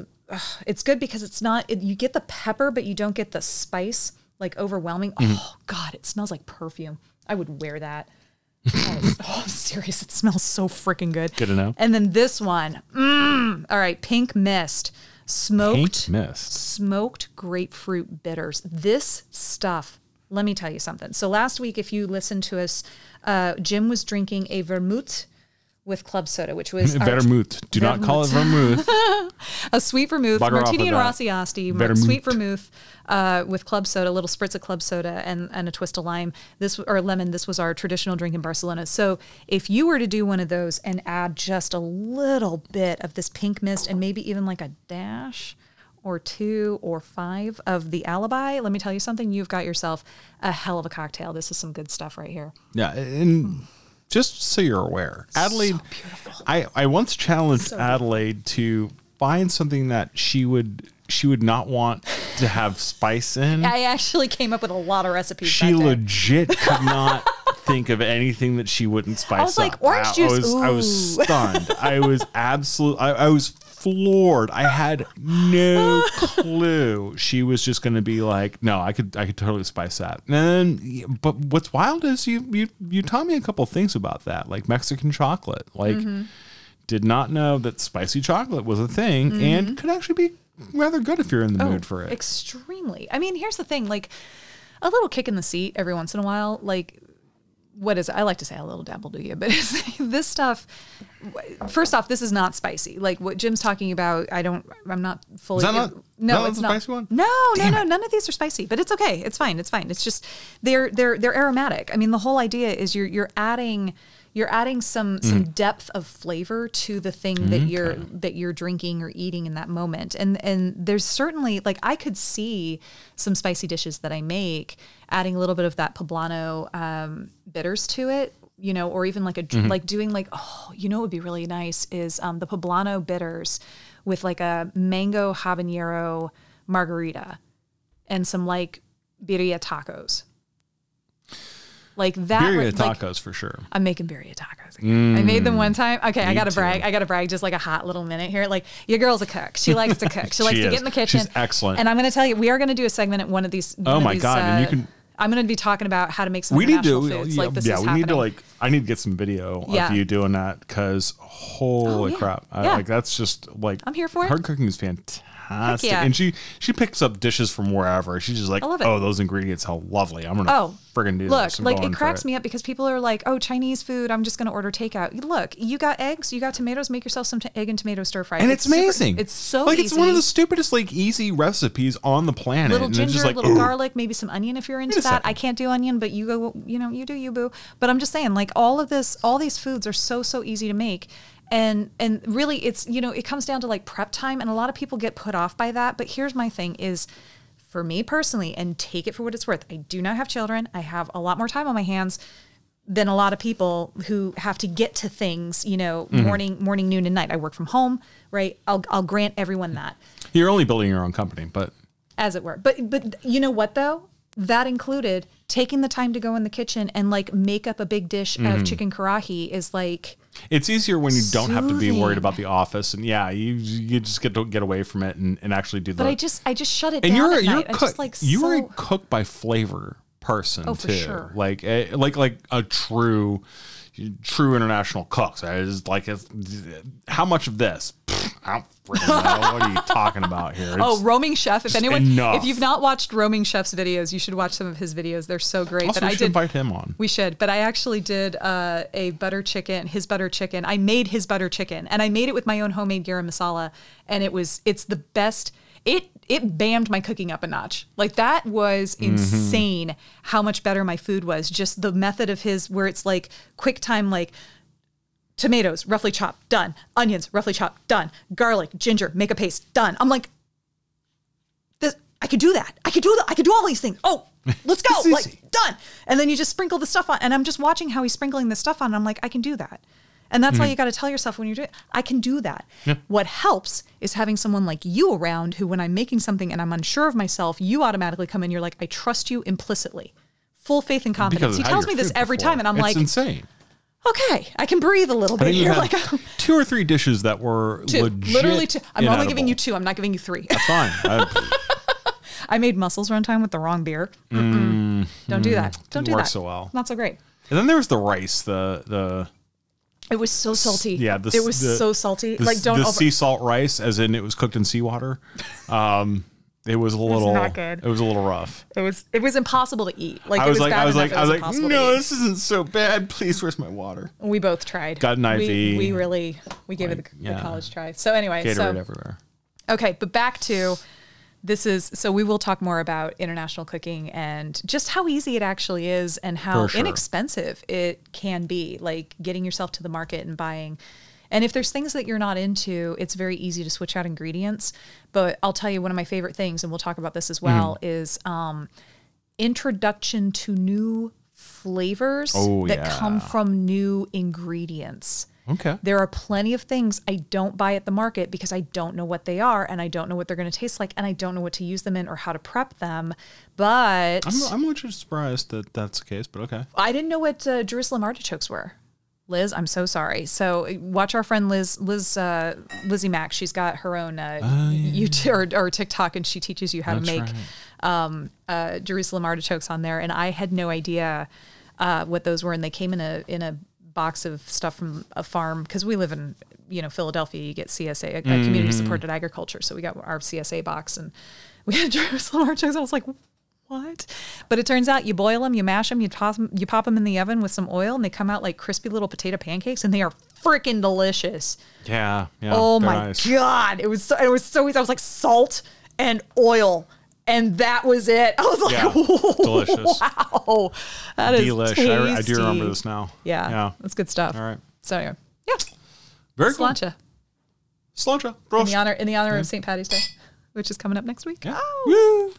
it's good because it's not, you get the pepper, but you don't get the spice, like overwhelming. Oh God, it smells like perfume. I would wear that. I'm serious. It smells so freaking good. Good to know. And then this one. All right. Pink Mist. Smoked grapefruit bitters. This stuff, let me tell you something. So last week, if you listened to us, Jim was drinking a vermouth with club soda, which was vermouth. Do not call it vermouth. A sweet vermouth, martini and Rossi Asti, sweet vermouth with club soda, a little spritz of club soda, and a twist of lime. Or lemon. This was our traditional drink in Barcelona. So if you were to do one of those and add just a little bit of this Pink Mist and maybe even like a dash or 2 or 5 of the Alibi, let me tell you something. You've got yourself a hell of a cocktail. This is some good stuff right here. Yeah, and just so you're aware, Adelaide, so beautiful. I once challenged Adelaide to find something that she would not want to have spice in. I actually came up with a lot of recipes. She legit could not think of anything that she wouldn't spice up. I was like, orange juice. I was stunned. I was I was floored. I had no clue. She was just going to be like, no, I could totally spice that. And then, but what's wild is you taught me a couple things about that, like Mexican chocolate. Like, did not know that spicy chocolate was a thing and could actually be rather good if you're in the mood for it. Extremely. I mean, here's the thing, like a little kick in the seat every once in a while, like, what is it? I like to say a little dabble do you, but this stuff, first off, this is not spicy. Like what Jim's talking about, I'm not fully. Is that not? No, it's not. Spicy one? No, none of these are spicy, but it's okay. It's fine. It's just, they're aromatic. I mean, the whole idea is you're adding some depth of flavor to the thing that you're drinking or eating in that moment. And there's certainly, like, I could see some spicy dishes that I make adding a little bit of that Poblano bitters to it, you know, or even like like doing like, what would be really nice is the Poblano bitters with like a mango habanero margarita and some like birria tacos. Like that. Birria tacos for sure. I'm making birria tacos again. I made them one time. Okay, I gotta brag just like a hot little minute here. Like, your girl's a cook. She likes to cook. She likes to get in the kitchen. She's excellent. And I'm gonna tell you, we are gonna do a segment at one of these. Oh my God. And you can. I'm gonna be talking about how to make some international foods. Like, this is happening. Need to I need to get some video of you doing that, because holy crap. Like, that's just like, I'm here for it. Her cooking is fantastic. And she picks up dishes from wherever. She's just like, those ingredients, how lovely. I'm gonna friggin' do this. Look, like, it cracks me up because people are like, Chinese food, I'm just gonna order takeout. Look, you got eggs, you got tomatoes, make yourself some egg and tomato stir fry. And it's amazing. It's so like, easy. it's one of the stupidest, like, easy recipes on the planet. Little and ginger, just like, little garlic, maybe some onion if you're into that. I can't do onion, but you go, you do you, boo. But I'm just saying, like, all these foods are so easy to make. And really, it's, it comes down to like prep time, and a lot of people get put off by that. But here's my thing is, for me personally, and take it for what it's worth, I do not have children. I have a lot more time on my hands than a lot of people who have to get to things, morning, noon, and night. I work from home, right? I'll grant everyone that. You're only building your own company, but as it were. But you know what though? That included taking the time to go in the kitchen and like make up a big dish of chicken karahi is like. It's easier when you don't have to be worried about the office, and you just get to get away from it and actually do that. But I just shut it down at night. You're a cook by flavor person too. For sure. Like a true international cook. So it's like, how much of this? I don't freaking know. What are you talking about here? Roaming Chef. If you've not watched Roaming Chef's videos, you should watch some of his videos. They're so great. Also, we should invite him on. We should. But I actually did his butter chicken. I made his butter chicken, and I made it with my own homemade garam masala, and it's the best. it bammed my cooking up a notch. Like that was insane how much better my food was. Just the method of his where it's like quick time, like tomatoes, roughly chopped, done. Onions, roughly chopped, done. Garlic, ginger, make a paste, done. I'm like, I could do that. I could do that. I could do all these things. Oh, let's go. Like done. And then you just sprinkle the stuff on. And I'm just watching how he's sprinkling the stuff on. And I'm like, I can do that. And that's why you got to tell yourself when you're doing it, I can do that. Yeah. What helps is having someone like you around who, when I'm making something and I'm unsure of myself, you automatically come in. You're like, I trust you implicitly. Full faith and confidence. He tells me this every time. And I'm like, it's insane. Okay, I can breathe a little bit. You're like 2 or 3 dishes that were legit. Literally 2. I'm only giving you 2. I'm not giving you 3. That's fine. I made mussels one time with the wrong beer. Don't do that. Don't do that. Work so well. Not so great. And then there was the rice. The It was so salty. Yeah, it was so salty. Like don't sea salt rice, as in it was cooked in seawater. It was a little not good. It was a little rough. It was impossible to eat. Like I was it was like, bad I was like, no, to this isn't so bad. Please, where's my water? We both tried. Got an IV. We gave it the college try. So anyway, Gatorade everywhere. Okay, but back to. So we will talk more about international cooking and just how easy it actually is and how inexpensive it can be, like getting yourself to the market and buying. And if there's things that you're not into, it's very easy to switch out ingredients. But I'll tell you, one of my favorite things, and we'll talk about this as well, is introduction to new flavors that come from new ingredients. Okay. There are plenty of things I don't buy at the market because I don't know what they are and I don't know what they're going to taste like and I don't know what to use them in or how to prep them. But I'm legit surprised that that's the case, but okay. I didn't know what Jerusalem artichokes were. Liz, I'm so sorry. So watch our friend Lizzie Mack. She's got her own YouTube or TikTok, and she teaches you how to make Jerusalem artichokes on there. And I had no idea what those were, and they came in a box of stuff from a farm because we live in Philadelphia. You get CSA, a community supported agriculture, so we got our CSA box and we had Jerusalem artichokes. I was like, what? But it turns out you boil them, you mash them, you pop them in the oven with some oil, and they come out like crispy little potato pancakes, and they are freaking delicious. Yeah. Oh my God, it was so easy. I was like salt and oil. And that was it. I was like, delicious. Wow. That is tasty. I do remember this now. Yeah. That's good stuff. All right. So anyway, yeah. Very Sláinte. Cool. Sláinte. In the honor of St. Patty's Day, which is coming up next week. Yeah. Oh.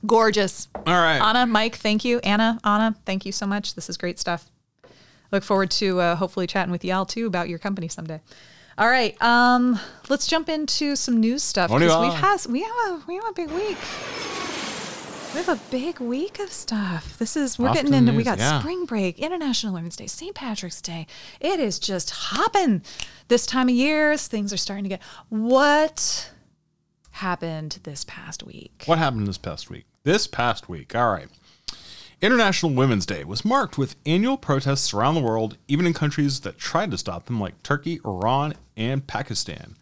Gorgeous. All right. Anna, Mike, thank you. Anna, thank you so much. This is great stuff. Look forward to hopefully chatting with y'all too about your company someday. All right, let's jump into some news stuff because we have a big week. We have a big week of stuff. We're getting into. We got spring break, International Women's Day, St. Patrick's Day. It is just hopping this time of year. Things are starting to get. What happened this past week? This past week. All right. International Women's Day was marked with annual protests around the world, even in countries that tried to stop them like Turkey, Iran, and Pakistan.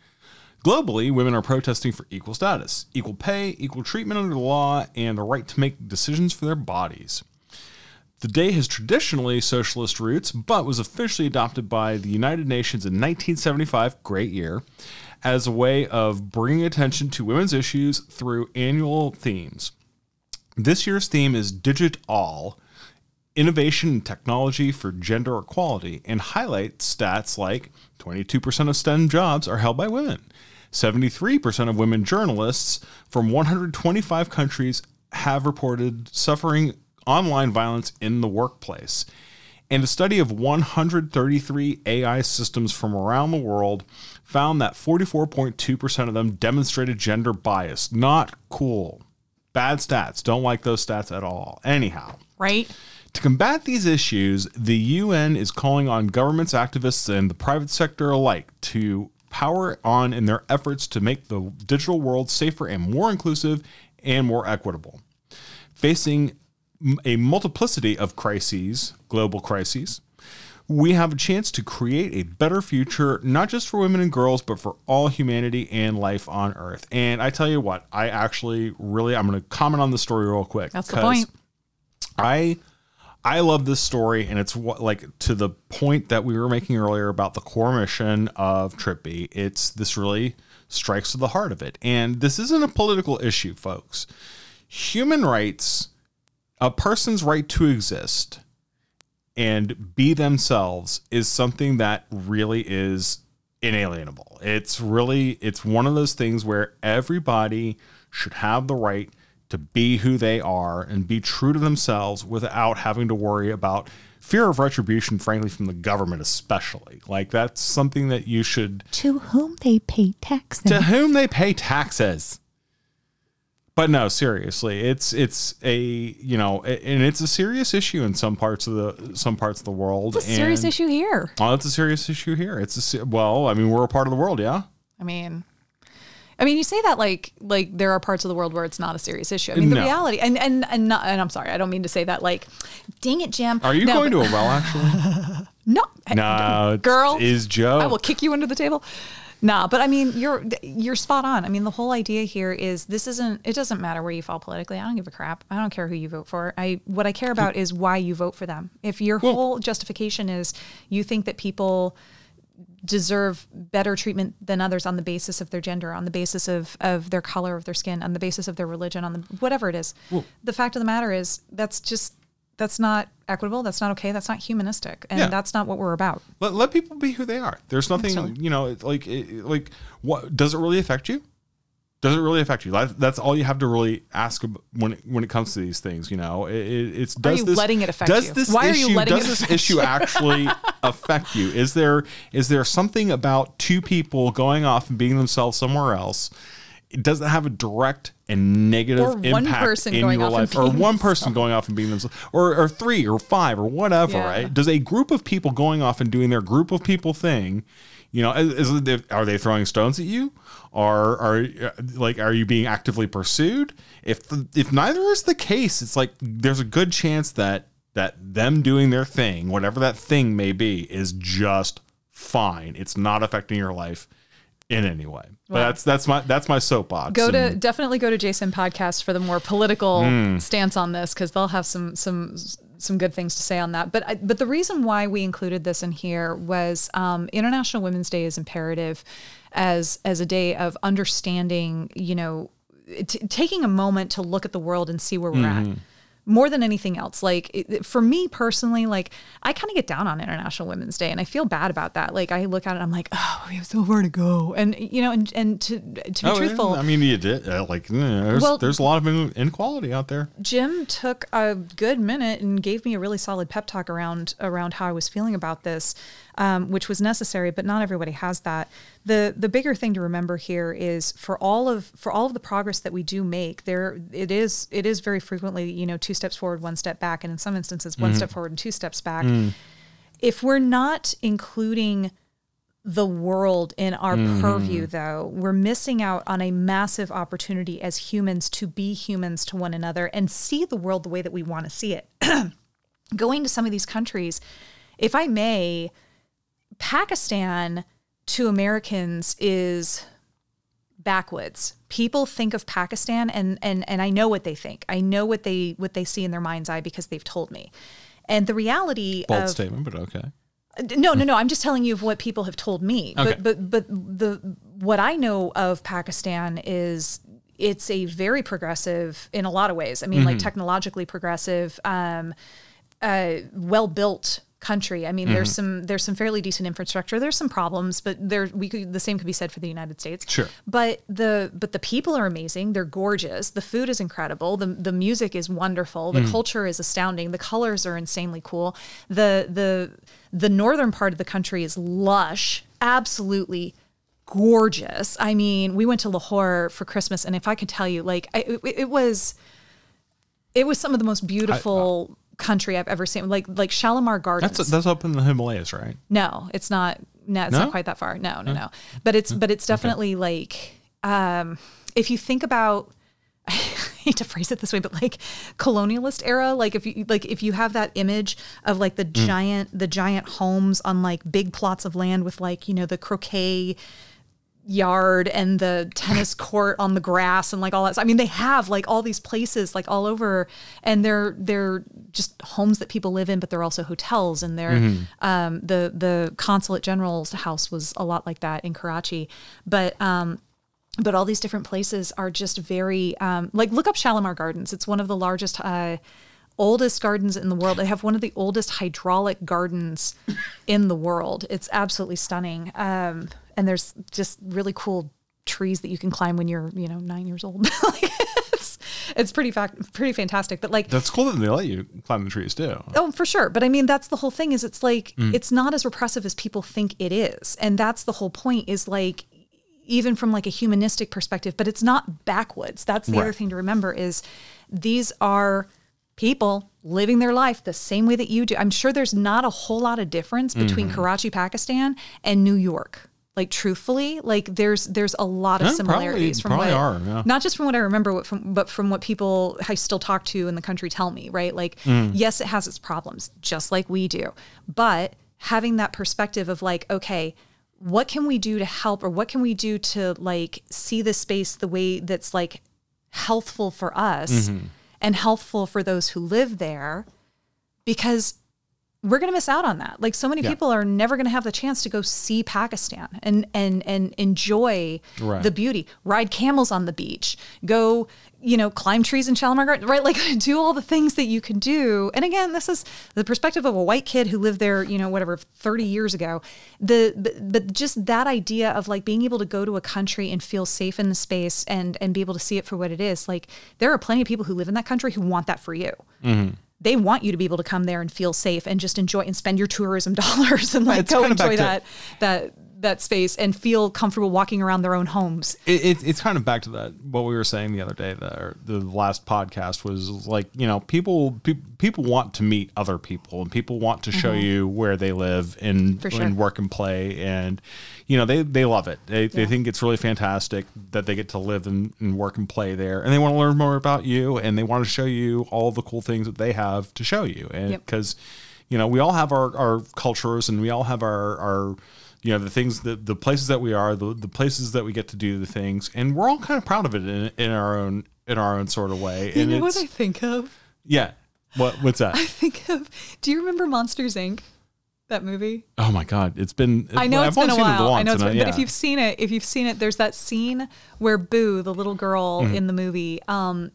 Globally, women are protesting for equal status, equal pay, equal treatment under the law, and the right to make decisions for their bodies. The day has traditionally socialist roots, but was officially adopted by the United Nations in 1975, great year, as a way of bringing attention to women's issues through annual themes. This year's theme is Digit All, Innovation and Technology for Gender Equality, and highlights stats like 22% of STEM jobs are held by women. 73% of women journalists from 125 countries have reported suffering online violence in the workplace. And a study of 133 AI systems from around the world found that 44.2% of them demonstrated gender bias. Not cool. Bad stats. Don't like those stats at all. Anyhow. Right. To combat these issues, the UN is calling on governments, activists, and the private sector alike to power on in their efforts to make the digital world safer and more inclusive and more equitable. Facing a multiplicity of crises, global crises, we have a chance to create a better future, not just for women and girls, but for all humanity and life on Earth. And I tell you what, I'm going to comment on the story real quick. That's the point. I love this story, and it's to the point that we were making earlier about the core mission of TripBee. It's this really strikes to the heart of it. And this isn't a political issue, folks. Human rights, a person's right to exist and be themselves, is something that really is inalienable. It's one of those things where everybody should have the right to be who they are and be true to themselves without having to worry about fear of retribution, frankly, from the government especially. Like, that's something that you should... To whom they pay taxes. To whom they pay taxes. But no, seriously, it's a, you know, and it's a serious issue in some parts of the world. It's a serious issue here. Oh, it's a serious issue here. Well, I mean, we're a part of the world, yeah. I mean, you say that like there are parts of the world where it's not a serious issue. I mean, the reality, and I'm sorry, I don't mean to say that like, dang it, Jim. Are you going to a well, actually? No, girl, is Joe. I will kick you under the table. Nah, but I mean, you're spot on. I mean, the whole idea here is it doesn't matter where you fall politically. I don't give a crap. I don't care who you vote for. What I care about is why you vote for them. If your whole justification is you think that people deserve better treatment than others on the basis of their gender, on the basis of their color of their skin, on the basis of their religion, on the whatever it is, the fact of the matter is that's not equitable. That's not okay. That's not humanistic. And that's not what we're about. Let people be who they are. There's nothing, you know, like what does it really affect you? Does it really affect you? That's all you have to really ask when it comes to these things. You know, it's are you letting it affect you? Why are you letting it affect you? Does this issue actually affect you? Is there something about two people going off and being themselves somewhere else? Does it have a direct and negative impact in your life? Or one person going off and being themselves, or three or five or whatever, right? Does a group of people going off and doing their group of people thing, you know, are they throwing stones at you? Are you being actively pursued? If neither is the case, it's like there's a good chance that them doing their thing, whatever that thing may be, is just fine. It's not affecting your life in any way. But that's my soapbox. Definitely go to Jason Podcast for the more political stance on this, because they'll have some good things to say on that. But the reason why we included this in here was International Women's Day is imperative as a day of understanding, you know, taking a moment to look at the world and see where we're at. More than anything else, like for me personally, like I kind of get down on International Women's Day, and I feel bad about that. Like I look at it, I'm like, oh, we have so far to go, and you know, and to be truthful, I mean, you did there's a lot of inequality out there. Jim took a good minute and gave me a really solid pep talk around how I was feeling about this, which was necessary, but not everybody has that. The bigger thing to remember here is for all of the progress that we do make, it is very frequently, you know, 2 steps forward, 1 step back, and in some instances 1 step forward and 2 steps back. If we're not including the world in our purview, though, we're missing out on a massive opportunity as humans to be humans to one another and see the world the way that we want to see it. Going to some of these countries, if I may, Pakistan to Americans is backwoods. People think of Pakistan and I know what they think. I know what they see in their mind's eye because they've told me. And the reality bold statement, but okay. No. I'm just telling you of what people have told me. Okay. But what I know of Pakistan is it's a very progressive in a lot of ways. I mean, like technologically progressive, well-built country. I mean, there's some fairly decent infrastructure. There's some problems, but the same could be said for the United States. Sure. But the people are amazing. They're gorgeous. The food is incredible. The music is wonderful. The culture is astounding. The colors are insanely cool. The northern part of the country is lush, absolutely gorgeous. I mean, we went to Lahore for Christmas, and if I could tell you, like, it was some of the most beautiful country I've ever seen, like Shalimar Gardens. That's up in the Himalayas, right? No, it's not. No, it's not quite that far. No. But it's definitely like if you think about, I hate to phrase it this way, but like colonialist era, like if you have that image of like the giant homes on like big plots of land with like, you know, the croquet yard and the tennis court on the grass and like all that. I mean, they have like all these places like all over, and they're just homes that people live in, but they're also hotels, and they're the consulate general's house was a lot like that in Karachi. But But all these different places are just very, like look up Shalimar Gardens. It's one of the largest, oldest gardens in the world. They have one of the oldest hydraulic gardens in the world. It's absolutely stunning. And there's just really cool trees that you can climb when you're, 9 years old. Like, it's pretty fantastic. But like, that's cool that they let you climb the trees too. Oh, for sure. But I mean, that's the whole thing is it's like, it's not as repressive as people think it is. And that's the whole point is like, even from like a humanistic perspective, but it's not backwoods. That's the other thing to remember is these are people living their life the same way that you do. I'm sure there's not a whole lot of difference between Karachi, Pakistan and New York. Like truthfully, like there's a lot of similarities not just from what I remember, but from what people I still talk to in the country tell me, right? Like, yes, it has its problems just like we do, but having that perspective of like, okay, what can we do to help, or what can we do to like see the space the way that's like healthful for us and healthful for those who live there, because we're going to miss out on that. Like so many people are never going to have the chance to go see Pakistan and enjoy the beauty, ride camels on the beach, go, climb trees in Shalimar Garden, right? Like do all the things that you can do. And again, this is the perspective of a white kid who lived there, 30 years ago. But just that idea of like being able to go to a country and feel safe in the space and be able to see it for what it is. Like there are plenty of people who live in that country who want that for you. They want you to be able to come there and feel safe and just enjoy and spend your tourism dollars and like go enjoy that space and feel comfortable walking around their own homes. It's kind of back to that what we were saying the other day. The last podcast was like, people want to meet other people and people want to show you where they live and work and play, and they love it. They think it's really fantastic that they get to live and work and play there, and they want to learn more about you, and they want to show you all the cool things that they have to show you. And because we all have our cultures, and we all have our the things that the places that we are, the places that we get to do the things, and we're all kind of proud of it in our own sort of way. You know what I think of? Yeah. What's that? I think of, do you remember Monsters, Inc.? That movie? Oh my God. I know it's been a while. I know it's been, yeah. But if you've seen it, there's that scene where Boo, the little girl in the movie,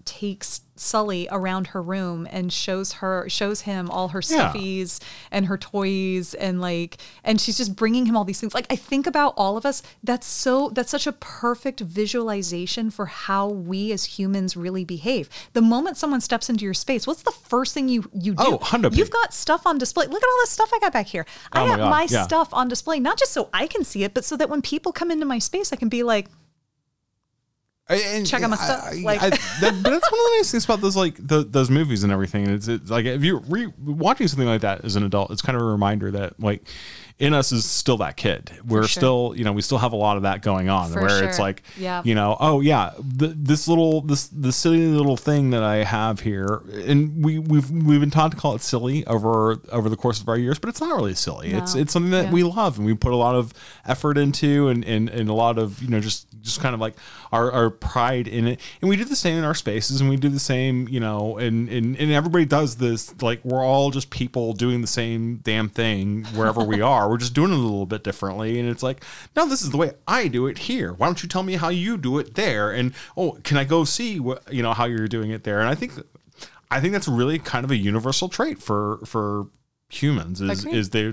takes Sully around her room and shows him all her stuffies and her toys and she's just bringing him all these things. Like I think about all of us, that's such a perfect visualization for how we as humans really behave. The moment someone steps into your space, what's the first thing you do? Oh, 100%. You've got stuff on display. Look at all this stuff I got back here. I have my stuff on display, not just so I can see it, but so that when people come into my space, I can be like, check out my stuff. But that's one of the nice things about those those movies and everything. It's like if you're watching something like that as an adult, it's kind of a reminder that like in us is still that kid. We're still, we still have a lot of that going on it's like, this silly little thing that I have here, and we've been taught to call it silly over the course of our years, but it's not really silly. No. It's something that we love and we put a lot of effort into and a lot of, just kind of like our pride in it. And we do the same in our spaces, and we do the same, and everybody does this. Like we're all just people doing the same damn thing wherever we are. We're just doing it a little bit differently. And it's like, no, this is the way I do it here. Why don't you tell me how you do it there? And, can I go see what, how you're doing it there? And I think that's really kind of a universal trait for humans is they're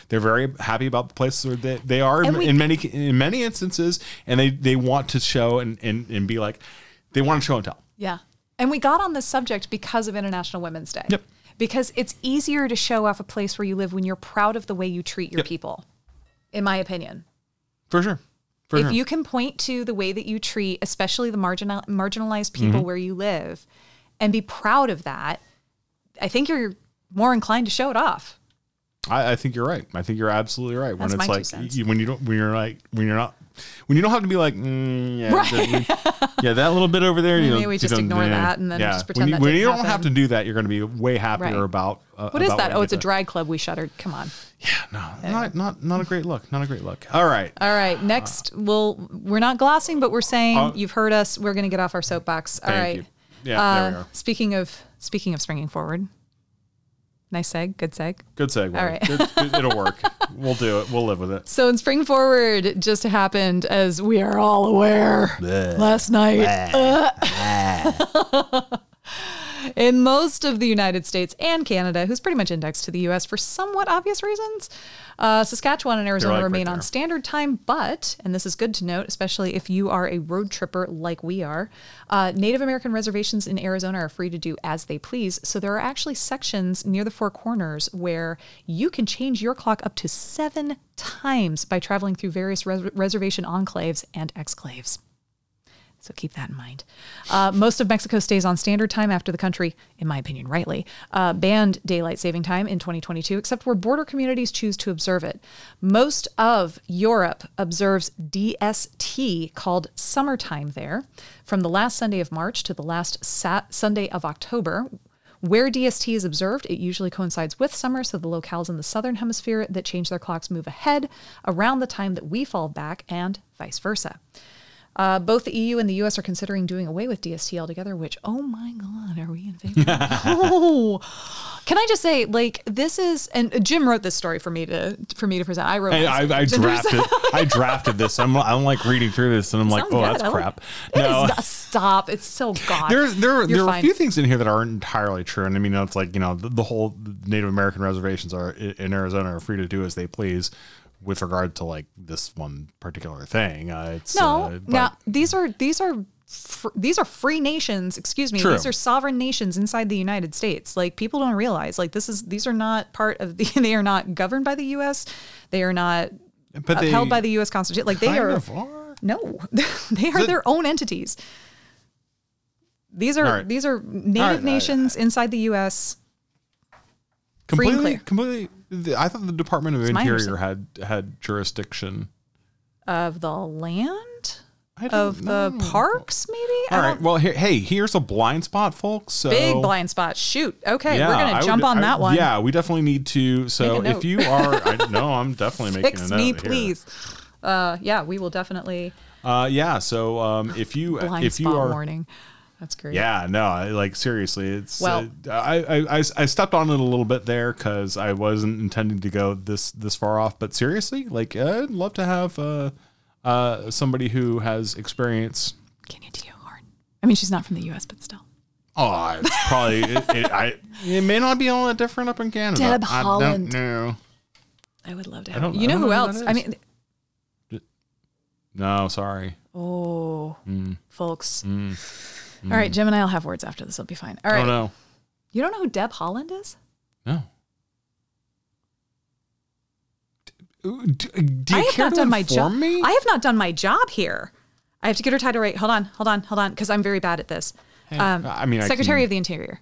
very happy about the places where they are in many instances. And they want to show and be like, they want to show and tell. Yeah. And we got on this subject because of International Women's Day. Yep. Because it's easier to show off a place where you live when you're proud of the way you treat your people, in my opinion. For sure. If you can point to the way that you treat, especially the marginalized people where you live, and be proud of that, I think you're more inclined to show it off. I think you're right. I think you're absolutely right. That's when it's my like when you don't have to be like, that little bit over there. Maybe we just ignore that and then just pretend when you don't have to do that, you're going to be way happier about. What is that? Oh, it's a drag club we shuttered. Come on. Yeah, not a great look. Not a great look. All right. Next, we're not glossing, but we're saying you've heard us. We're going to get off our soapbox. All right. You. Yeah. There we are. Speaking of springing forward. Nice seg. Good seg. Good segue. All right. It'll work. We'll do it. We'll live with it. So in Spring Forward just happened, as we are all aware, last night. In most of the United States and Canada, who's pretty much indexed to the U.S. for somewhat obvious reasons, Saskatchewan and Arizona remain on standard time, but, and this is good to note, especially if you are a road tripper like we are, Native American reservations in Arizona are free to do as they please. So there are actually sections near the Four Corners where you can change your clock up to 7 times by traveling through various reservation enclaves and exclaves. So keep that in mind. Most of Mexico stays on standard time after the country, in my opinion, rightly, banned daylight saving time in 2022, except where border communities choose to observe it. Most of Europe observes DST, called summertime there, from the last Sunday of March to the last Sunday of October. Where DST is observed, it usually coincides with summer, so the locales in the southern hemisphere that change their clocks move ahead around the time that we fall back, and vice versa. Both the EU and the US are considering doing away with DST altogether, which, oh my God, are we in favor? Oh, can I just say, like, this is, and Jim wrote this story for me to present. I wrote. I drafted this. I'm like reading through this, and I'm like, oh, that's crap. No, stop. It's so God. There are a few things in here that aren't entirely true, and I mean, it's like, the whole Native American reservations are in Arizona are free to do as they please. With regard to like this one particular thing, these are free nations. Excuse me, True. These are sovereign nations inside the United States. Like, people don't realize, like, these are not part of the. They are not governed by the U.S. They are not upheld by the U.S. Constitution. Like, they are. No, they are their own entities. These are native nations inside the U.S. Completely. I thought the Department of Interior had jurisdiction of the land, of the parks, maybe. All right. Well, here's a blind spot, folks. So, big blind spot. Shoot. Okay, we're gonna jump on that one. Yeah, we definitely need to. So if you are, I'm definitely making a note. Fix me, please. Yeah, we will definitely. So if you are warning. That's great. Yeah, no, like, seriously, it's I stepped on it a little bit there because I wasn't intending to go this far off, but seriously, like, I'd love to have somebody who has experience. Can you do your horn? I mean, she's not from the U.S., but still. Oh, it's probably it may not be all that different up in Canada. Deb Holland. I don't know. I would love to have. You know who else? I mean, no, sorry. Oh, folks. All right, Jim and I will have words after this. It'll be fine. All right. Oh, no. You don't know who Deb Holland is? No. Do you care to inform me? I have not done my job here. I have to get her title right. Hold on, because I'm very bad at this. Hey, Secretary of the Interior.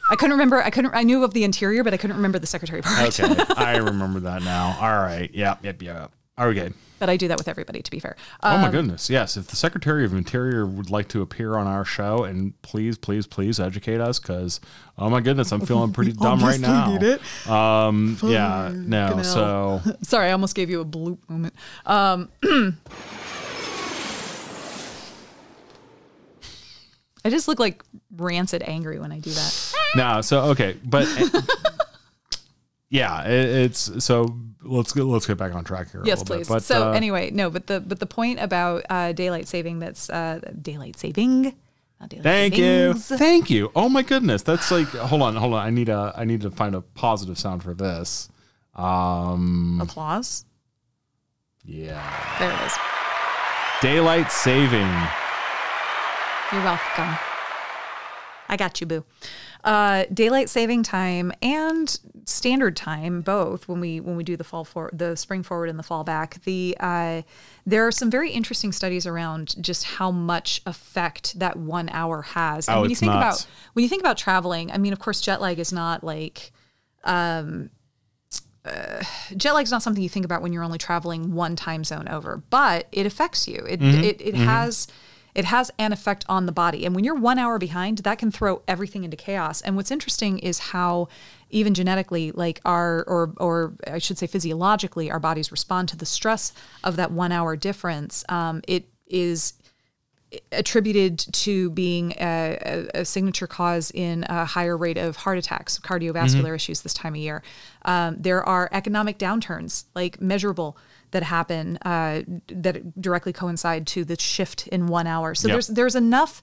I couldn't remember. I knew of the Interior, but I couldn't remember the Secretary part. Okay, I remember that now. All right. Yep. Okay. But I do that with everybody, to be fair. Oh my goodness. Yes. If the Secretary of Interior would like to appear on our show, and please educate us, because, oh my goodness, I'm feeling pretty dumb right now. Need it. Yeah, no. So sorry, I almost gave you a bloop moment. I just look like rancid angry when I do that. No, so okay, but yeah, it's so let's get back on track here. Yes, please. But, so anyway, no, but the point about daylight saving, that's daylight saving. Thank you. Oh my goodness, that's like, hold on. I need to find a positive sound for this. Applause. Yeah. There it is. Daylight saving. You're welcome. I got you, boo. Daylight saving time and standard time, both, when we do the spring forward and the fall back, there are some very interesting studies around just how much effect that 1 hour has. And when you think about traveling, I mean, of course, jet lag is not like jet lag is not something you think about when you're only traveling one time zone over, but it affects you. It has an effect on the body. And when you're 1 hour behind, that can throw everything into chaos. And what's interesting is how, even genetically, like or I should say physiologically, our bodies respond to the stress of that 1 hour difference. attributed to being a signature cause in a higher rate of heart attacks, cardiovascular issues this time of year. There are economic downturns, like measurable, that happen that directly coincide to the shift in 1 hour. So there's enough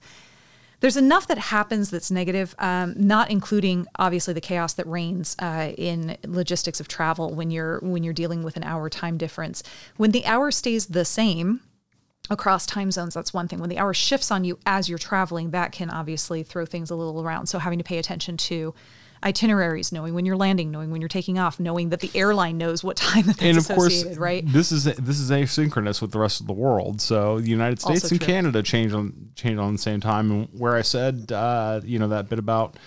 that happens that's negative, not including obviously the chaos that reigns in logistics of travel when you're dealing with an hour time difference. When the hour stays the same across time zones, that's one thing. When the hour shifts on you as you're traveling, that can obviously throw things a little around. So having to pay attention to itineraries, knowing when you're landing, knowing when you're taking off, knowing that the airline knows what time that's associated, right? This is asynchronous with the rest of the world. So the United States Also and true. Canada change on the same time. And where I said, that bit about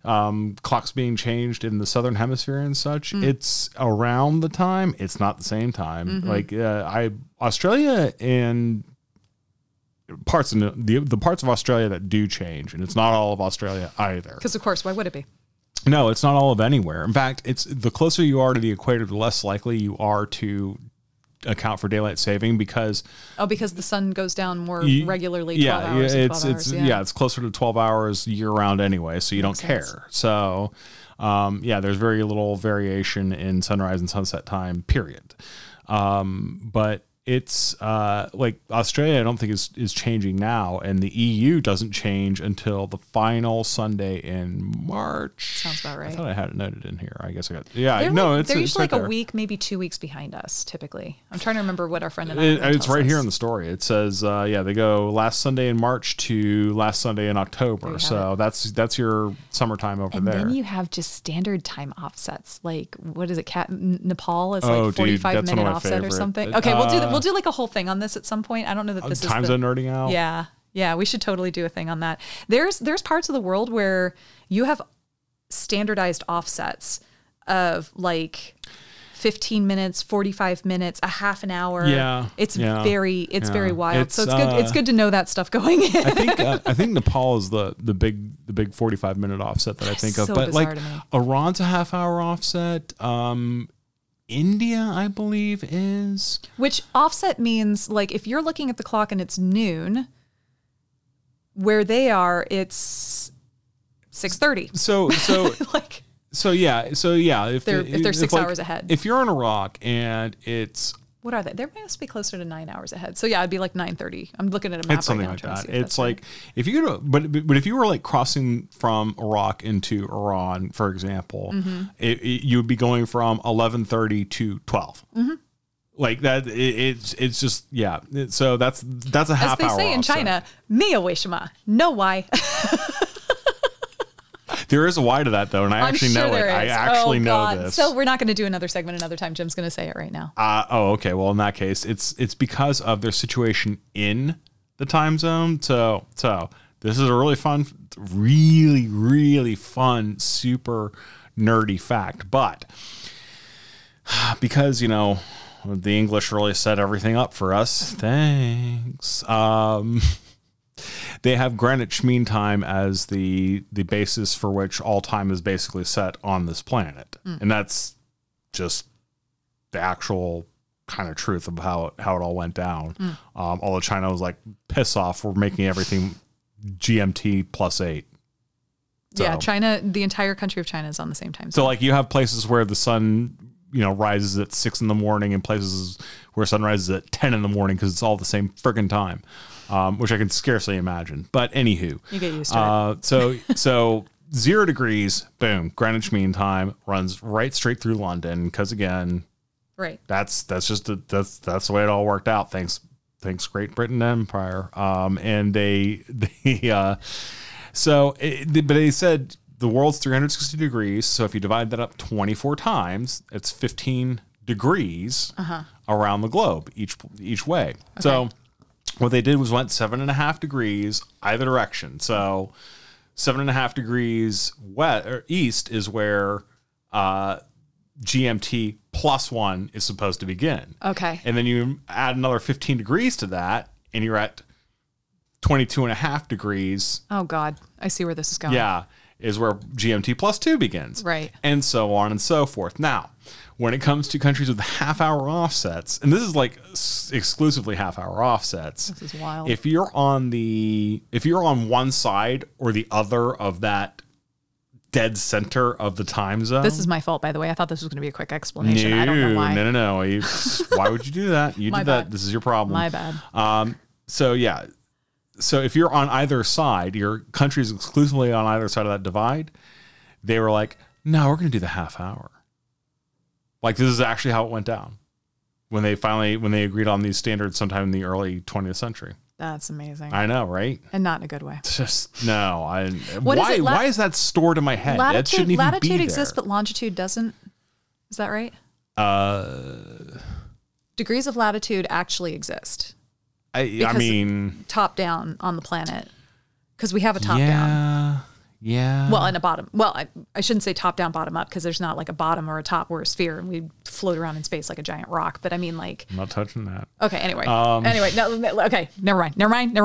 clocks being changed in the southern hemisphere and such, it's around the time. It's not the same time. Like Australia and parts of the parts of Australia that do change, and it's not all of Australia either. Because of course, why would it be? No, it's not all of anywhere. In fact, it's the closer you are to the equator, the less likely you are to account for daylight saving because the sun goes down more regularly. 12 hours. It's closer to 12 hours year round anyway, so you don't care. So, there's very little variation in sunrise and sunset time. Period. But it's like Australia, I don't think is changing now, and the EU doesn't change until the final Sunday in March. Sounds about right. I thought I had it noted in here. I guess I got. They're usually right like there. a week, maybe 2 weeks behind us. Typically, I'm trying to remember what our friend and I. It's right here in the story. It says, they go last Sunday in March to last Sunday in October. So that's your summertime over there. And then you have just standard time offsets. Like what is it? Nepal is Oh, like dude, 45-minute offset favorite. or something. Okay, we'll do like a whole thing on this at some point. I don't know that this time is zone nerding out. Yeah, we should totally do a thing on that. There's parts of the world where you have standardized offsets of like 15 minutes, 45 minutes, a half an hour. It's very wild. So it's good to know that stuff going in. I think Nepal is the big 45-minute offset that I think of. So But bizarre like to me. Iran's a half-hour offset. India, I believe, is. Which offset means like if you're looking at the clock and it's noon, where they are, it's 6:30. So like if they're 6 hours ahead. If you're in Iraq and it's what are they? They must be closer to 9 hours ahead. So it'd be like 9:30. I'm looking at a map it's something right now. like that. It's like if you go to, but if you were like crossing from Iraq into Iran, for example, you would be going from 11:30 to 12. Like that. It's just so that's a half hour. As they say in offset. China, Mia Weishima. No why. There is a why to that though, and I actually know it. I actually know this. So we're not going to do another segment another time. Jim's going to say it right now. Okay. Well, in that case, it's because of their situation in the time zone. So this is a really fun, really fun, super nerdy fact. But because the English really set everything up for us. Thanks. They have Greenwich Mean Time as the basis for which all time is basically set on this planet. And that's just the actual kind of truth of how it all went down. Although China was like, piss off, we're making everything GMT +8. So, yeah, China, the entire country of China is on the same time. So like you have places where the sun, rises at 6 in the morning and places where sun rises at 10 in the morning because it's all the same friggin' time. Which I can scarcely imagine. But anywho, you get used to it. So 0 degrees, boom, Greenwich Mean Time runs right straight through London because again, right. That's just that's the way it all worked out. Thanks Great Britain Empire. And but they said the world's 360 degrees. So if you divide that up 24 times, it's 15 degrees around the globe each way. Okay. So what they did was went 7.5 degrees either direction. So 7.5 degrees east is where GMT +1 is supposed to begin. Okay. And then you add another 15 degrees to that, and you're at 22.5 degrees. Oh, God. I see where this is going. Yeah, is where GMT +2 begins. Right. And so on and so forth. Now, when it comes to countries with half-hour offsets, and this is like exclusively half-hour offsets. This is wild. If you're on one side or the other of that dead center of the time zone. This is my fault, by the way. I thought this was going to be a quick explanation. I don't know why. No. Why would you do that? You did that. This is your problem. My bad. So yeah. So if you're on either side, your country is exclusively on either side of that divide. They were like, no, we're going to do the half hour. Like, this is actually how it went down when they agreed on these standards sometime in the early 20th century. That's amazing. I know, right? And not in a good way. Just no. Why is that stored in my head? That shouldn't even latitude be there. exists, but longitude doesn't. Is that right? Degrees of latitude actually exist. I mean, top down on the planet, because we have a top down. Yeah. Well, and a bottom. Well, I shouldn't say top down, bottom up, because there's not like a bottom or a top. We're a sphere and we float around in space like a giant rock. But I mean, like, I'm not touching that. Okay. Anyway. Okay. Never mind.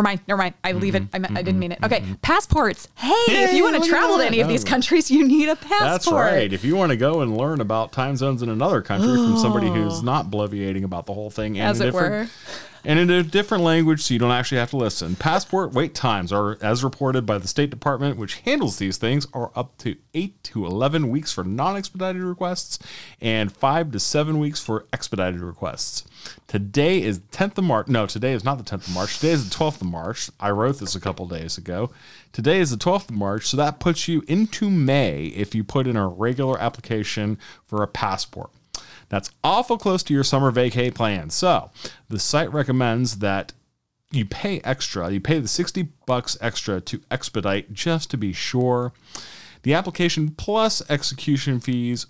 I leave it. I didn't mean it. Okay. Passports. Hey, if you want to travel to any of these countries, you need a passport. That's right. If you want to go and learn about time zones in another country from somebody who's not bloviating about the whole thing, as it were. And in a different language, so you don't actually have to listen. Passport wait times are, as reported by the State Department, which handles these things, are up to 8 to 11 weeks for non-expedited requests and 5 to 7 weeks for expedited requests. Today is the 10th of March. No, today is not the 10th of March. Today is the 12th of March. I wrote this a couple days ago. Today is the 12th of March, so that puts you into May if you put in a regular application for a passport. That's awful close to your summer vacay plan. So the site recommends that you pay extra. You pay the $60 extra to expedite just to be sure. The application plus execution fees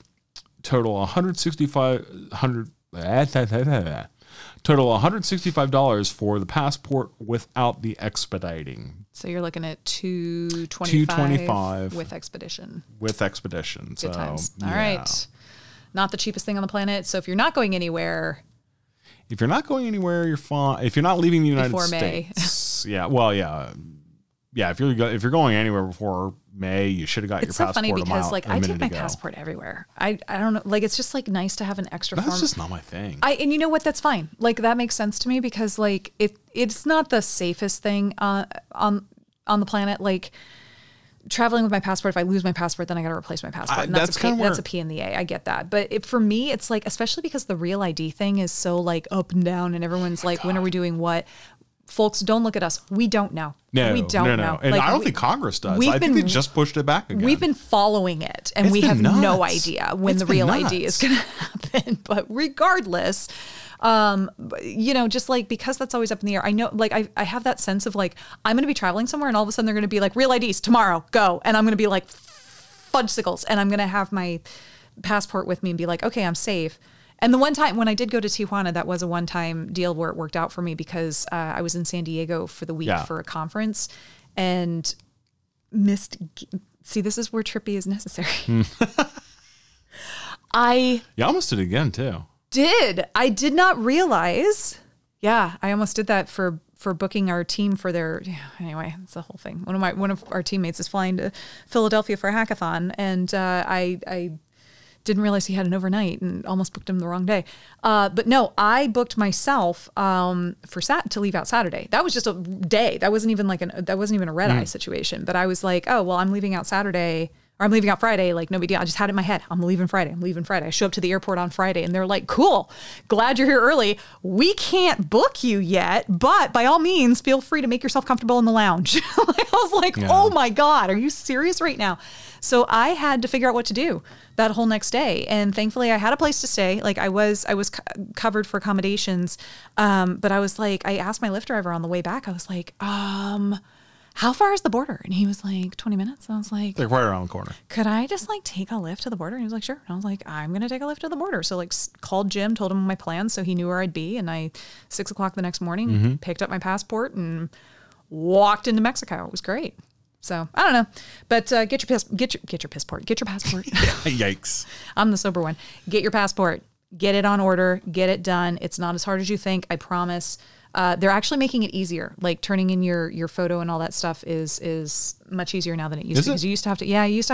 total $165 for the passport without the expediting. So you're looking at $225 with expedition. With expedition. Good times. All right. Not the cheapest thing on the planet. So if you're not going anywhere, you're fine. If you're not leaving the United States, yeah. If you're going anywhere before May, you should have got your passport. It's so funny because like I take my passport everywhere. I don't know. Like, it's just like nice to have an extra form. That's just not my thing. And you know what? That's fine. Like, that makes sense to me because like it's not the safest thing on the planet. Like, traveling with my passport, if I lose my passport, then I got to replace my passport. And that's a P in the A. I get that. But for me, it's like, especially because the Real ID thing is so like up and down and everyone's like, when are we doing what? Folks, don't look at us. We don't know. We don't know. And like, I don't think Congress does. I think they just pushed it back again. We've been following it and we have no idea when the Real ID is going to happen. But regardless, just like, because that's always up in the air, I know, like, I have that sense of like, I'm going to be traveling somewhere and all of a sudden they're going to be like, Real IDs tomorrow, go. And I'm going to be like, fudgesicles. And I'm going to have my passport with me and be like, okay, I'm safe. And the one time when I did go to Tijuana, that was a one-time deal where it worked out for me because I was in San Diego for the week for a conference and missed. See, this is where TripBee is necessary. You almost did it again too. I did not realize. Yeah, I almost did that for booking our team for their. Yeah, anyway, it's the whole thing. One of our teammates is flying to Philadelphia for a hackathon, and I didn't realize he had an overnight and almost booked him the wrong day. But no, I booked myself to leave out Saturday. That was just a day. That wasn't even a red eye situation. But I was like, oh, well, I'm leaving out Saturday or I'm leaving out Friday. Like, no big deal. I just had it in my head. I'm leaving Friday. I show up to the airport on Friday and they're like, cool, glad you're here early. We can't book you yet, but by all means, feel free to make yourself comfortable in the lounge. I was like, oh my God, are you serious right now? So I had to figure out what to do that whole next day. And thankfully I had a place to stay. Like I was covered for accommodations. But I was like, I asked my Lyft driver on the way back, I was like, how far is the border? And he was like, 20 minutes. And I was like, right around the corner. Could I just like take a Lyft to the border? And he was like, sure. And I was like, I'm going to take a Lyft to the border. So like called Jim, told him my plans. So he knew where I'd be. And 6:00 the next morning, picked up my passport and walked into Mexico. It was great. So I don't know, but get your passport. Yikes. I'm the sober one. Get your passport, get it on order, get it done. It's not as hard as you think. I promise. They're actually making it easier. Like turning in your photo and all that stuff is much easier now than it used to. Because you used to have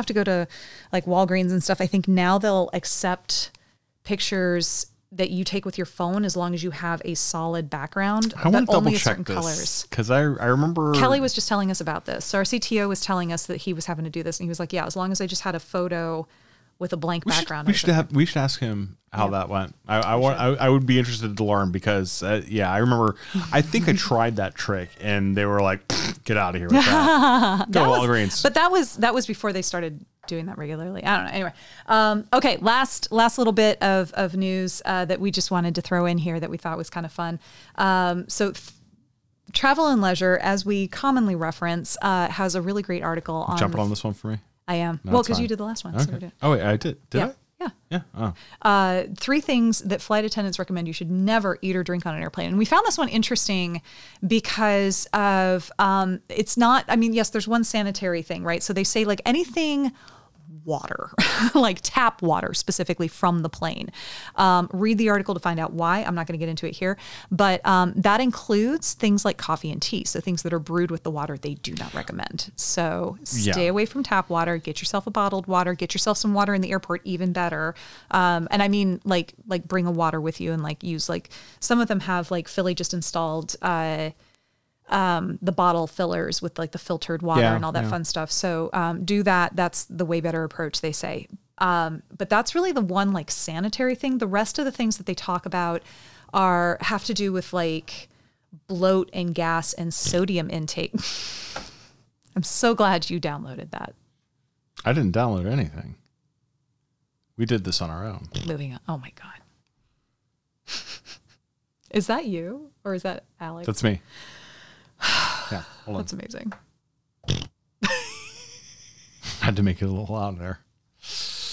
to go to like Walgreens and stuff. I think now they'll accept pictures that you take with your phone as long as you have a solid background. I want to double check certain this colors. because I remember Kelly was just telling us about this. So our CTO was telling us that he was having to do this, and he was like, "Yeah, as long as I just had a photo with a blank background." We should ask him how that went. I would be interested to learn because I remember I think I tried that trick and they were like, "Get out of here with that." Go Walgreens. But that was before they started doing that regularly. I don't know. Anyway, okay. Last little bit of news that we just wanted to throw in here that we thought was kind of fun. Travel and Leisure, as we commonly reference, has a really great article on. Jumping on this one for me. I am. No, well, because you did the last one. Okay. So we're doing. Oh wait, I did. Did I? Yeah. Yeah. Oh. 3 things that flight attendants recommend you should never eat or drink on an airplane. And we found this one interesting because of it's not, I mean, yes, there's one sanitary thing, right? So they say like anything water, like tap water specifically from the plane. Read the article to find out why. I'm not going to get into it here, but that includes things like coffee and tea. So things that are brewed with the water, they do not recommend. So stay away from tap water, get yourself a bottled water, get yourself some water in the airport, even better. And I mean, like bring a water with you and like use like, some of them have like Philly just installed, the bottle fillers with like the filtered water and all that fun stuff. So do that. That's the way better approach, they say. But that's really the one like sanitary thing. The rest of the things that they talk about have to do with like bloat and gas and sodium intake. I'm so glad you downloaded that. I didn't download anything. We did this on our own. Moving on. Oh my God. Is that you or is that Alex? That's me. Yeah, hold on. That's amazing. Had to make it a little louder.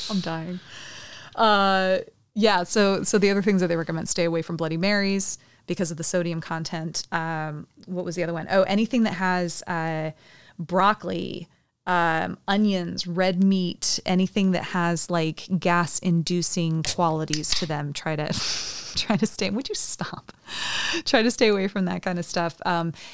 I'm dying. Yeah. So the other things that they recommend: stay away from Bloody Marys because of the sodium content. What was the other one? Oh, anything that has broccoli, onions, red meat, anything that has like gas-inducing qualities to them. Try to stay. Would you stop? Try to stay away from that kind of stuff.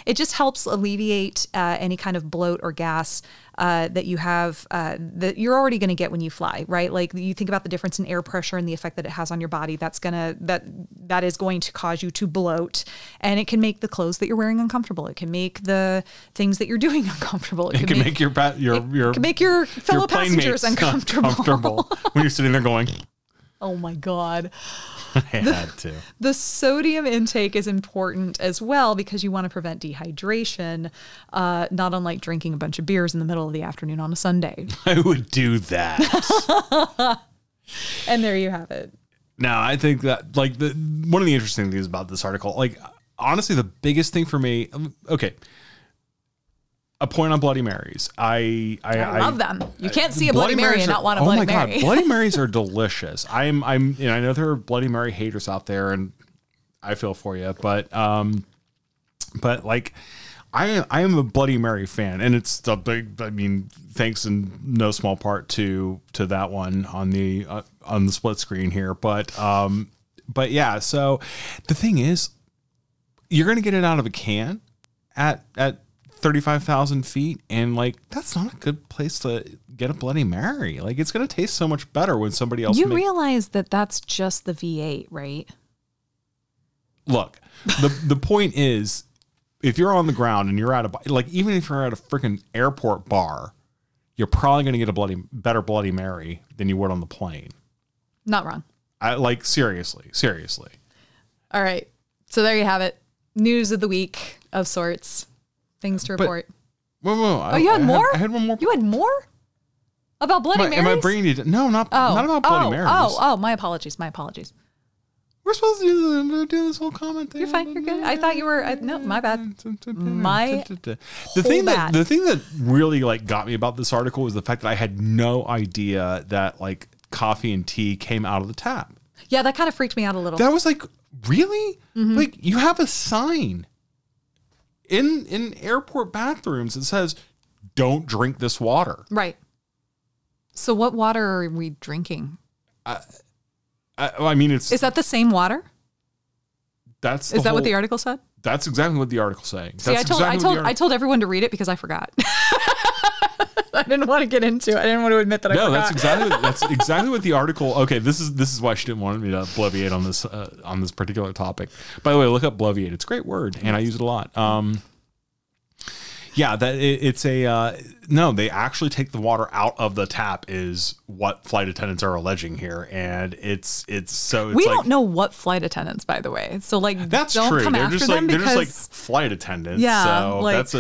It just helps alleviate any kind of bloat or gas that you have that you're already going to get when you fly, right? Like you think about the difference in air pressure and the effect that it has on your body. That is going to cause you to bloat, and it can make the clothes that you're wearing uncomfortable. It can make the things that you're doing uncomfortable. It can make your fellow passengers uncomfortable when you're sitting there going, "Oh my God." I had to. The sodium intake is important as well because you want to prevent dehydration, not unlike drinking a bunch of beers in the middle of the afternoon on a Sunday. I would do that. And there you have it. Now, I think that like one of the interesting things about this article, like honestly, the biggest thing for me, okay, a point on Bloody Marys. I love them. You can't see a Bloody Mary and not want a Bloody Mary. Oh my God, Bloody Marys are delicious. I know there are Bloody Mary haters out there, and I feel for you, but like I am a Bloody Mary fan, and it's the big. I mean, thanks in no small part to that one on the split screen here, but yeah. So the thing is, you're gonna get it out of a can at 35,000 feet, and like that's not a good place to get a Bloody Mary. Like it's going to taste so much better when somebody else. You realize that that's just the V8, right? Look, the point is, if you're on the ground and you're at even if you're at a freaking airport bar, you're probably going to get a better Bloody Mary than you would on the plane. Not wrong. Seriously. All right, so there you have it. News of the week of sorts. Things to report. Whoa. You had more? I had one more. You had more? About Bloody Marys? Am I bringing you to, no, not about Bloody Marys. My apologies. We're supposed to do this whole comment thing. You're fine. You're good. I thought you were. No, my bad. The thing that really like got me about this article was the fact that I had no idea that like coffee and tea came out of the tap. Yeah, that kind of freaked me out a little. That was like, really? Mm-hmm. Like you have a sign in airport bathrooms that says, "Don't drink this water." Right. So what water are we drinking? I mean, is that the same water? Is that what the article said? That's exactly what the article's saying. See, I told everyone to read it because I forgot. I didn't want to get into it. I didn't want to admit that I forgot. That's exactly what the article. Okay, this is why she didn't want me to bloviate on this particular topic. By the way, look up bloviate. It's a great word, and I use it a lot. Yeah, no, they actually take the water out of the tap is what flight attendants are alleging here. And we don't know what flight attendants, by the way. So like, that's don't true. Come they're after just them like, because they're just like flight attendants. Yeah, so like,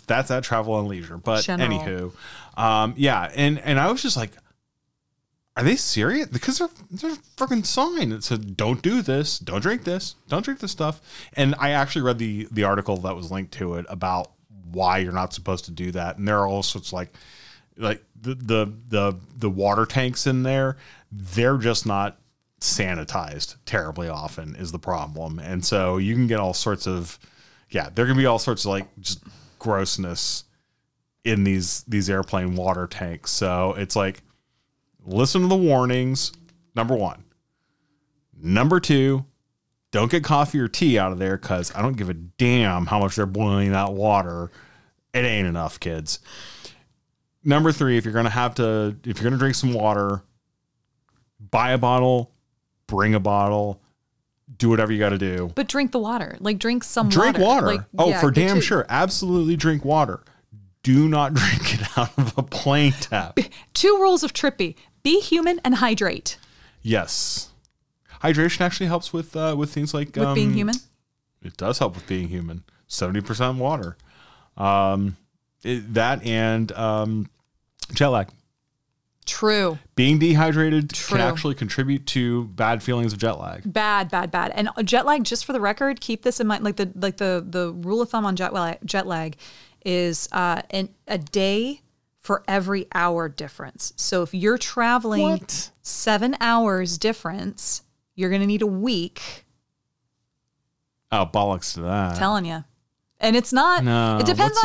that's at Travel and Leisure. But general. anywho, yeah. And I was just like, are they serious? Because there's a freaking sign that said, don't do this. Don't drink this. Don't drink this stuff. And I actually read the article that was linked to it about why you're not supposed to do that. And there are all sorts like the water tanks in there, they're just not sanitized terribly often is the problem. And so you can get all sorts of, there can be all sorts of like just grossness in these airplane water tanks. So it's like, listen to the warnings. Number one. Number two, don't get coffee or tea out of there because I don't give a damn how much they're boiling that water. It ain't enough, kids. Number three, if you're going to drink some water, buy a bottle, bring a bottle, do whatever you got to do. But drink the water. Like drink water. Like, for damn sure. Absolutely drink water. Do not drink it out of a plane tap. 2 rules of TripBee. Be human and hydrate. Yes. Hydration actually helps with things like with being human. It does help with being human. 70% water. That and jet lag. True. Being dehydrated can actually contribute to bad feelings of jet lag. Bad. And jet lag, just for the record, keep this in mind. Like the rule of thumb on jet lag is a day for every hour difference. So if you're traveling 7 hours difference, you're going to need a week. Oh, bollocks to that. I'm telling you. And it's not, no, it depends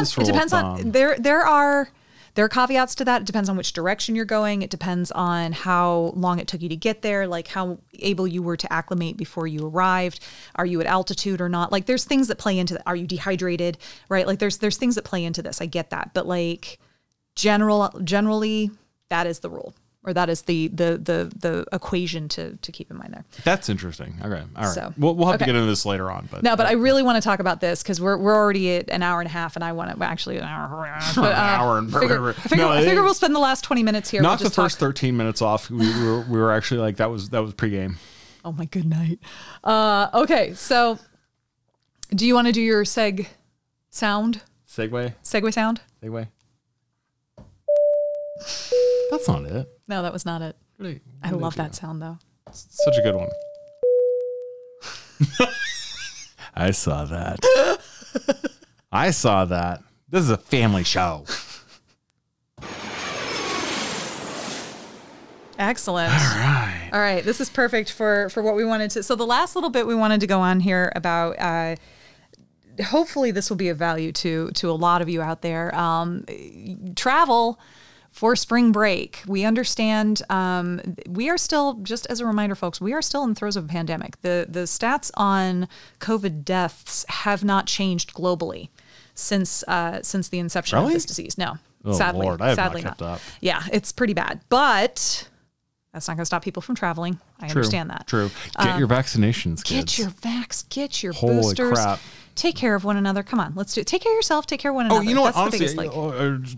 on, there are caveats to that. It depends on which direction you're going. It depends on how long it took you to get there, like how able you were to acclimate before you arrived. Are you at altitude or not? Like there's things that play into that. Are you dehydrated, right? Like there's things that play into this. I get that. But like generally that is the rule. Or that is the equation to keep in mind there. That's interesting. Okay, all right. So, we'll have to get into this later on. But I really want to talk about this because we're already at an hour and a half, and I want to actually an hour. But, I figure we'll spend the last 20 minutes here. Not the first 13 minutes off. We were actually like that was pregame. Oh my good night. Okay, so do you want to do your segue sound? That's not it. No, that was not it. Really? I love that sound though. It's such a good one. I saw that. This is a family show. Excellent. All right. This is perfect for what we wanted to. So the last little bit we wanted to go on here about, hopefully this will be of value to a lot of you out there. Travel for spring break. We understand we are still, just as a reminder, folks, we are still in the throes of a pandemic. The stats on COVID deaths have not changed globally since the inception of this disease. No, sadly, Lord, I have not kept up. Yeah, it's pretty bad, but that's not going to stop people from traveling. I understand that. True. Get your vaccinations, kids. Get your get your Holy boosters. Crap. Take care of one another. Come on, let's do it. Take care of yourself. Take care of one another. Oh, you know what? That's Honestly,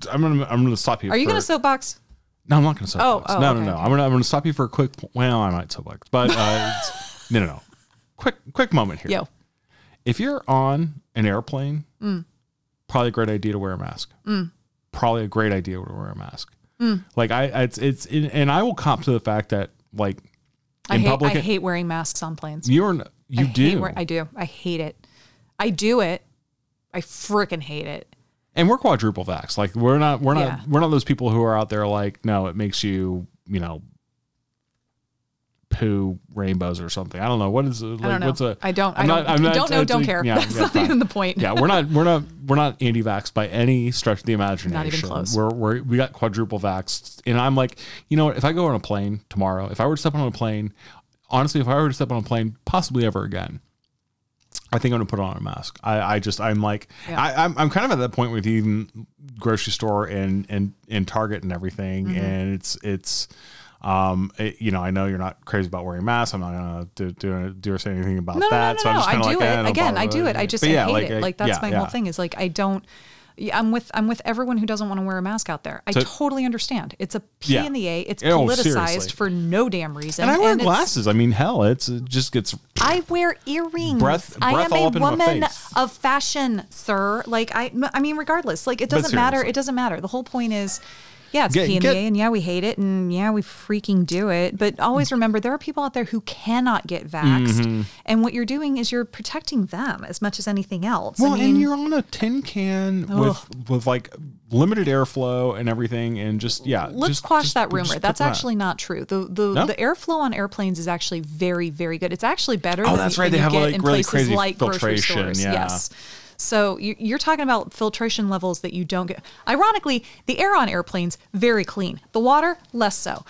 I'm gonna stop you. Are you gonna soapbox? No, I'm not gonna soapbox. Oh, no, okay. no. I'm gonna stop you for a quick. Well, I might soapbox, but no. Quick moment here. Yo, if you're on an airplane, probably a great idea to wear a mask. Probably a great idea to wear a mask. Like and I will cop to the fact that like in public, I hate wearing masks on planes. You do. I do. I hate it. I do it. I freaking hate it. And we're quadruple vax. Like we're not those people who are out there like, no, it makes you, poo rainbows or something. I don't know. What is it? Like, I don't care. Yeah, that's not even the point. Yeah, we're not anti-vax by any stretch of the imagination. Not even close. We got quadruple vax. And I'm like, you know what? If I go on a plane tomorrow, if I were to step on a plane, honestly, possibly ever again, I think I'm gonna put on a mask. I'm like, Yeah. I'm kind of at that point with even grocery store and Target and everything. And it's, you know, I know you're not crazy about wearing masks. I'm not gonna do or say anything about that. No. So I'm just I do like, it again. I do it. I just I hate it. Like that's my whole thing is like, I don't. I'm with everyone who doesn't want to wear a mask out there. I totally understand. It's a P and the A. It's politicized for no damn reason. And I wear glasses. I mean, hell, it just gets. I wear earrings. Breath I am all a up in my woman face. of fashion, sir. Like I mean, regardless, like it doesn't matter. It doesn't matter. The whole point is. Yeah, it's P and the A, and yeah, we hate it, and yeah, we freaking do it. But always remember, there are people out there who cannot get vaxxed, and what you're doing is you're protecting them as much as anything else. Well, I mean, and you're on a tin can with like limited airflow and everything, and just let's quash that rumor. That's actually not true. The airflow on airplanes is actually very, very good. It's actually better. Oh, than that's right. They have like in really places crazy like grocery filtration. stores. Yeah. Yes. So you're talking about filtration levels that you don't get. Ironically, the air on airplanes, very clean. The water, less so.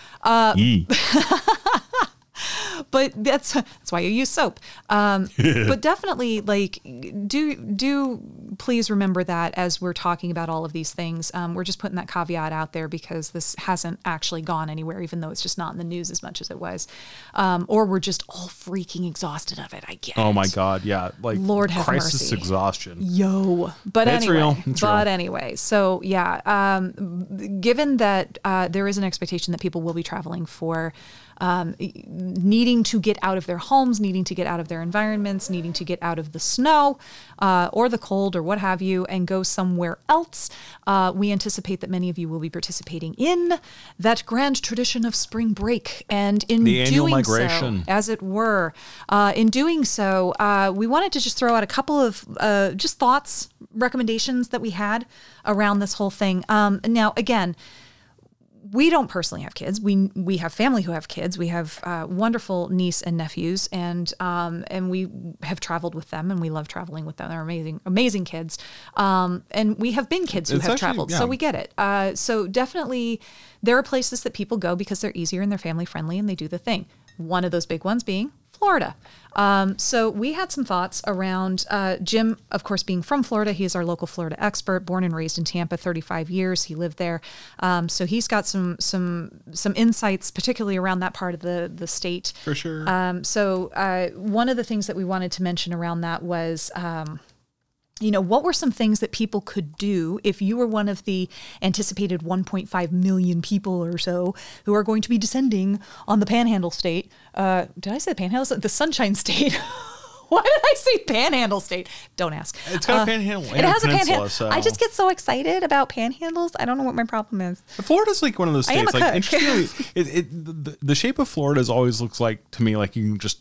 But that's why you use soap. But definitely, like, do please remember that as we're talking about all of these things. We're just putting that caveat out there because this hasn't actually gone anywhere, even though it's just not in the news as much as it was. Or we're just all freaking exhausted of it. I get Oh it. my God, yeah, like Lord have crisis mercy. exhaustion. Yo, but It's anyway, real. It's real. Anyway, so yeah, given that there is an expectation that people will be traveling for needing to get out of their homes, needing to get out of their environments, needing to get out of the snow or the cold or what have you and go somewhere else. We anticipate that many of you will be participating in that grand tradition of spring break. And in the annual doing migration, so, as it were, in doing so, we wanted to just throw out a couple of just thoughts, recommendations that we had around this whole thing. Now, again, we don't personally have kids. We have family who have kids. We have wonderful niece and nephews, and we have traveled with them, and we love traveling with them. They're amazing kids. And we have been kids who have traveled, so we get it. So definitely, there are places that people go because they're easier and they're family friendly, and they do the thing. One of those big ones being Florida. So we had some thoughts around Jim, of course, being from Florida. He is our local Florida expert, born and raised in Tampa, 35 years. He lived there. So he's got some insights, particularly around that part of the state. for sure. So one of the things that we wanted to mention around that was, what were some things that people could do if you were one of the anticipated 1.5 million people or so who are going to be descending on the Panhandle State? Did I say the Panhandle? The Sunshine State. Why did I say Panhandle State? Don't ask. It's got a panhandle. It has a panhandle. panhandle. I just get so excited about panhandles. I don't know what my problem is. Florida's like one of those states. I am a Like cook. interestingly, the shape of Florida always looks like to me like you can just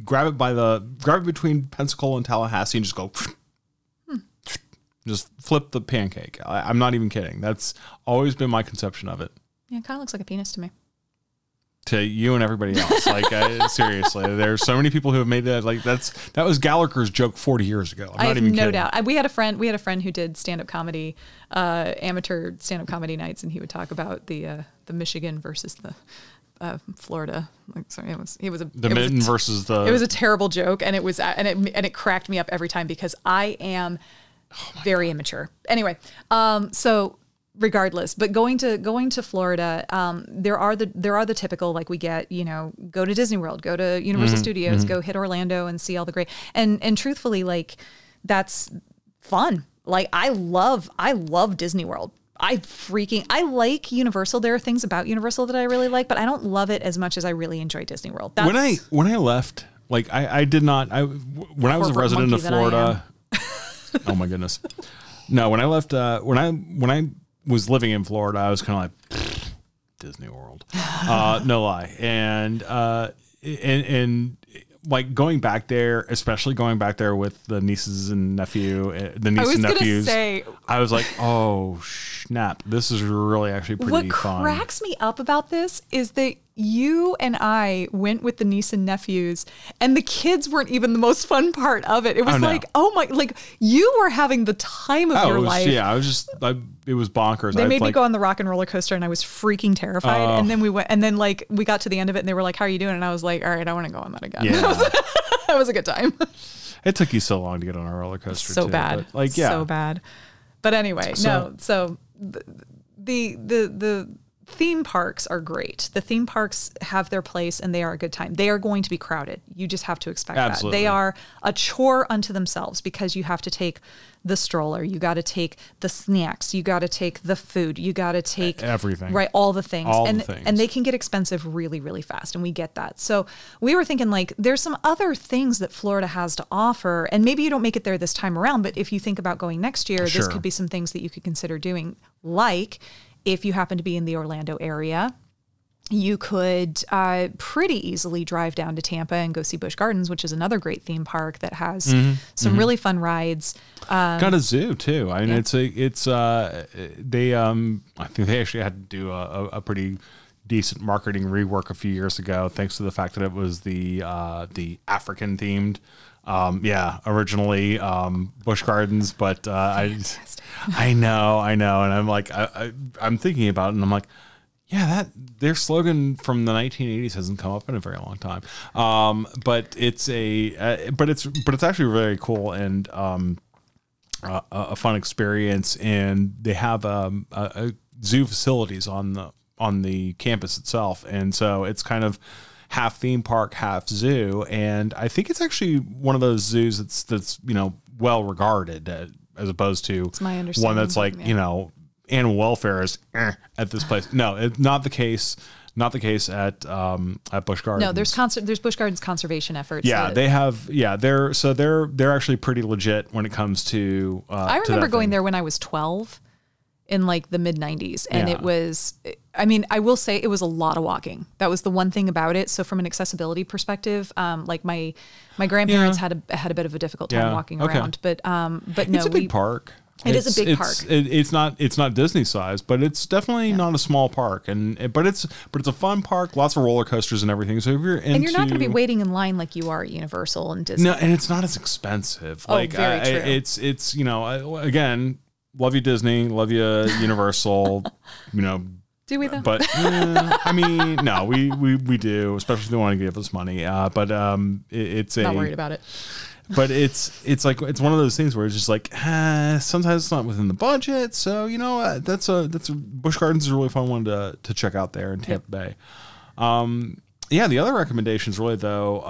grab it between Pensacola and Tallahassee and just go. Just flip the pancake. I'm not even kidding. That's always been my conception of it. Yeah, it kind of looks like a penis to me. To you and everybody else. Like, seriously, there's so many people who have made that. Like, that was Gallagher's joke 40 years ago. I'm not even kidding. No doubt. We had a friend who did stand-up comedy, amateur stand-up comedy nights, and he would talk about the Michigan versus the Florida. Like, sorry, it was the mitten versus the. It was a terrible joke, and it cracked me up every time because I am very immature. Anyway, so. Regardless, but going to Florida, there are the typical, like, we get, go to Disney World, go to Universal Studios, go hit Orlando and see all the great, and truthfully, like, that's fun. Like, I love Disney World. I like Universal. There are things about Universal that I really like, but I don't love it as much as I really enjoy Disney World. When I left, like, I did not, when I was a resident of Florida, oh my goodness. No, when I left, when I was living in Florida, I was kind of like Disney World, no lie, and like going back there, especially going back there with the nieces and nephews. I was like, oh snap, this is really actually pretty fun. What cracks me up about this is that you and I went with the niece and nephews, and the kids weren't even the most fun part of it. It was like you were having the time of your life. Yeah, it was bonkers. They made me go on the rock and roller coaster, and I was freaking terrified. And then we went, and then we got to the end of it, and they were like, "How are you doing?" And I was like, "All right, I want to go on that again." Yeah. That was a good time. It took you so long to get on a roller coaster. So too, bad. But, like, yeah. So bad. But anyway, so the theme parks are great. The theme parks have their place and they are a good time. They are going to be crowded. You just have to expect that. They are a chore unto themselves because you have to take the stroller, you got to take the snacks, you got to take the food, you got to take everything, right? All the things. And they can get expensive really, really fast. And we get that. So we were thinking like, there's some other things that Florida has to offer. And maybe you don't make it there this time around, but if you think about going next year, this could be some things that you could consider doing. Like if you happen to be in the Orlando area, you could pretty easily drive down to Tampa and go see Busch Gardens, which is another great theme park that has some really fun rides. Got a zoo too. I mean, I think they actually had to do a pretty decent marketing rework a few years ago, thanks to the fact that it was the African themed. Originally Busch Gardens, but I know, and I'm like, I'm thinking about it, and I'm like, yeah, that their slogan from the 1980s hasn't come up in a very long time. But it's actually very cool and a fun experience. And they have a zoo facilities on the campus itself, and so it's kind of half theme park, half zoo. And I think it's actually one of those zoos that's well regarded as opposed to one that's like animal welfare is at this place. No, it's not the case. Not the case at Busch Gardens. No, there's Busch Gardens conservation efforts. Yeah, they have. Yeah, they're actually pretty legit when it comes to. I remember going there when I was 12, in like the mid 90s, and it was. I mean, I will say it was a lot of walking. That was the one thing about it. So from an accessibility perspective, like my grandparents had a bit of a difficult time walking around, but no, it's a big park. It's a big park. It's not Disney size, but it's definitely not a small park, but it's a fun park. Lots of roller coasters and everything. So if you're into, and you're not going to be waiting in line like you are at Universal and Disney. No, and it's not as expensive. Very true. It's again, love you Disney, love you Universal, Do we though? But I mean, no, we do, especially if they want to give us money. But it's not worried about it. But it's like it's one of those things where it's just like sometimes it's not within the budget. So that's a Busch Gardens is a really fun one to check out there in Tampa Bay. The other recommendations really though,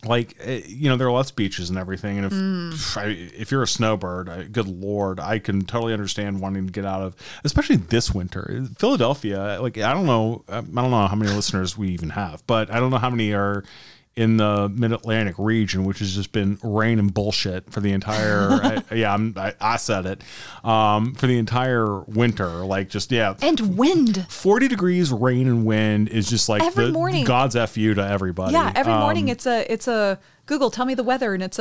there are lots of beaches and everything. And if you're a snowbird, good Lord, I can totally understand wanting to get out of, especially this winter. Philadelphia, like I don't know how many listeners we even have, but I don't know how many are in the Mid-Atlantic region, which has just been rain and bullshit for the entire, I said it, for the entire winter, and wind. 40 degrees, rain and wind is just like every morning. God's F you to everybody. Yeah, every morning it's a Google, tell me the weather, and it's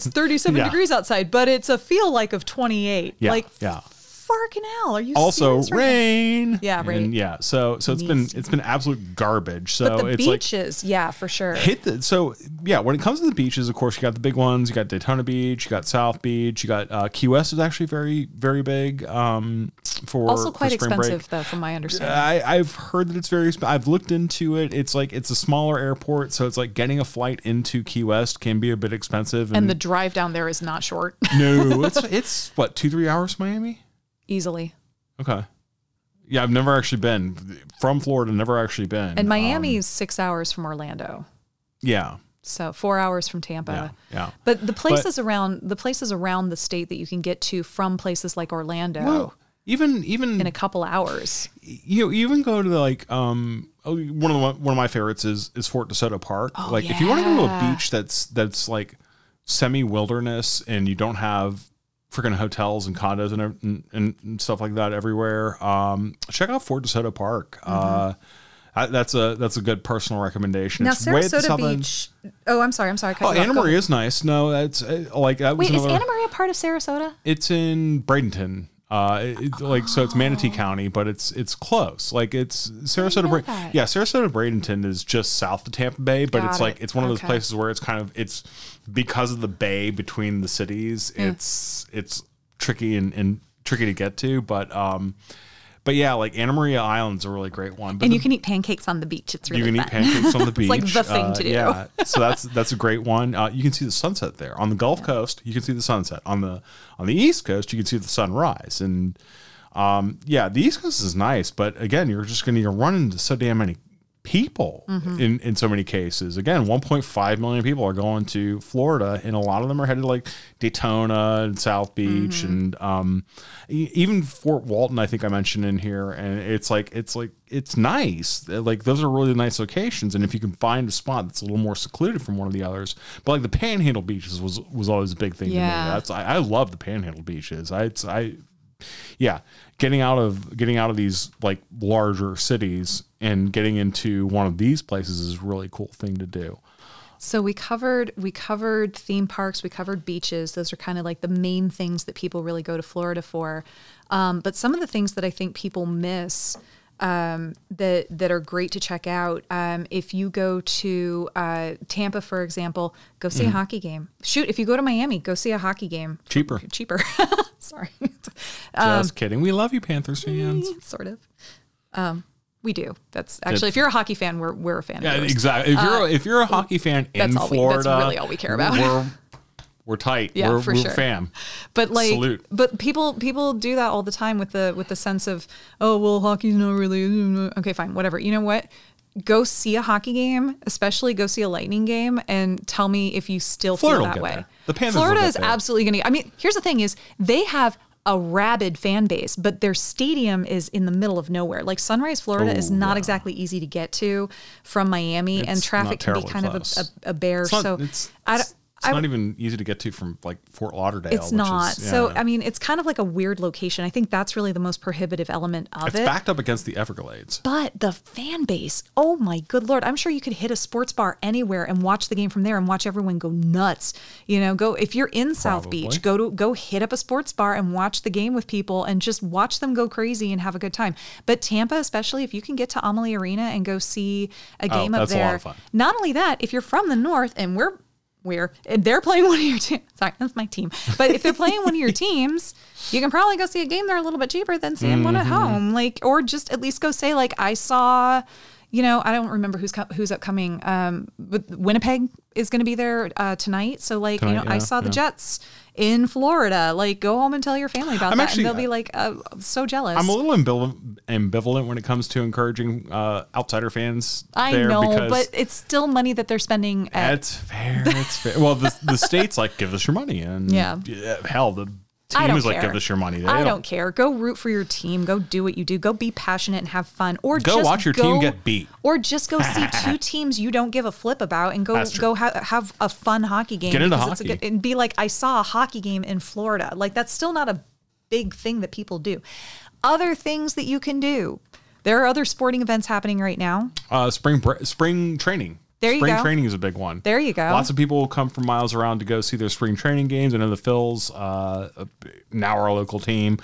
37 degrees outside, but it's a feel like of 28. Yeah. Farking hell, are you also serious? rain? Yeah, rain. And so it's been absolute garbage. So but the it's beaches, for sure. When it comes to the beaches, of course, you got the big ones. You got Daytona Beach, you got South Beach, you got Key West is actually very, very big. For also quite for spring expensive break. though, from my understanding. I've heard that it's very. I've looked into it. It's a smaller airport, so it's like getting a flight into Key West can be a bit expensive. And the drive down there is not short. No, it's what 2-3 hours to Miami. Easily. Okay. Yeah, I've never actually been from Florida. Never actually been. And Miami's 6 hours from Orlando. Yeah. So 4 hours from Tampa. Yeah. But the places around the state that you can get to from places like Orlando. Well, even in a couple hours. You even go to one of my favorites is Fort DeSoto Park. If you want to go to a beach that's like semi wilderness and you don't have freaking hotels and condos and stuff like that everywhere. Check out Fort DeSoto Park. That's a good personal recommendation. Now, it's Sarasota Beach. Oh, I'm sorry. Anna Maria is nice. No, that's like that. Wait, is Anna Maria part of Sarasota? It's in Bradenton. So it's Manatee County, but it's close. Like it's Sarasota. Sarasota Bradenton is just south of Tampa Bay, but it's one of those places where it's because of the bay between the cities. It's tricky and tricky to get to, but But yeah, like Anna Maria Island's a really great one. But and you can eat pancakes on the beach. It's really you can fun. eat pancakes on the beach. It's like the thing to do. Yeah, so that's a great one. You can see the sunset there on the Gulf Coast. You can see the sunset on the East Coast. You can see the sunrise, and yeah, the East Coast is nice. But again, you're just going to run into so damn many people in so many cases. Again, 1.5 million people are going to Florida, and a lot of them are headed like Daytona and South Beach, and even Fort Walton, I think I mentioned in here. And it's nice. Like those are really nice locations, and if you can find a spot that's a little more secluded from one of the others. But like the Panhandle beaches was always a big thing to me. I love the Panhandle beaches. Yeah, getting out of these like larger cities and getting into one of these places is a really cool thing to do. So we covered theme parks, we covered beaches. Those are kind of like the main things that people really go to Florida for. But some of the things that I think people miss that are great to check out. If you go to Tampa, for example, go see a hockey game. Shoot, if you go to Miami, go see a hockey game. Cheaper. Sorry. Just kidding. We love you, Panthers fans. Sort of. We do. That's actually, if you're a hockey fan, we're a fan. Yeah, of yours. exactly. If you're a hockey fan in Florida, that's really all we care about. We're tight. Yeah, we're for sure. fam. But like, salute. But people do that all the time with the sense of, oh well, hockey's not really okay. Fine, whatever. You know what? Go see a hockey game, especially go see a Lightning game, and tell me if you still Florida feel that way. There. The Panthers Florida will is get there. absolutely going to. I mean, here's the thing: is they have a rabid fan base, but their stadium is in the middle of nowhere. Like Sunrise, Florida is not exactly easy to get to from Miami, and traffic can be kind of a bear. It's not even easy to get to from like Fort Lauderdale. It's not. So, I mean, it's kind of like a weird location. I think that's really the most prohibitive element of it. It's backed up against the Everglades. But the fan base, oh my good Lord. I'm sure you could hit a sports bar anywhere and watch the game from there and watch everyone go nuts. You know, if you're in South Beach, go hit up a sports bar and watch the game with people and just watch them go crazy and have a good time. But Tampa, especially, if you can get to Amalie Arena and go see a game up there. That's a lot of fun. Not only that, if you're from the North and they're playing one of your teams. Sorry, that's my team. But if they're playing one of your teams, you can probably go see a game there a little bit cheaper than seeing one at home. Like, or just at least go say, like, I saw, I don't remember who's upcoming. But Winnipeg is going to be there tonight. So like, I saw the Jets in Florida. Like, go home and tell your family about that, and they'll be like so jealous. I'm a little ambivalent when it comes to encouraging outsider fans. I know, but it's still money that they're spending. It's fair. It's fair. Well, the state's like, give us your money, and hell, the team is like, give us your money. I don't care. Go root for your team. Go do what you do. Go be passionate and have fun. Or go just watch your team get beat. Or just go see two teams you don't give a flip about, and go have a fun hockey game. Get into hockey. And be like, I saw a hockey game in Florida. Like, that's still not a big thing that people do. Other things that you can do. There are other sporting events happening right now. Spring training. There you go. Spring training is a big one. There you go. Lots of people will come from miles around to go see their spring training games. I know the Phils, now our local team,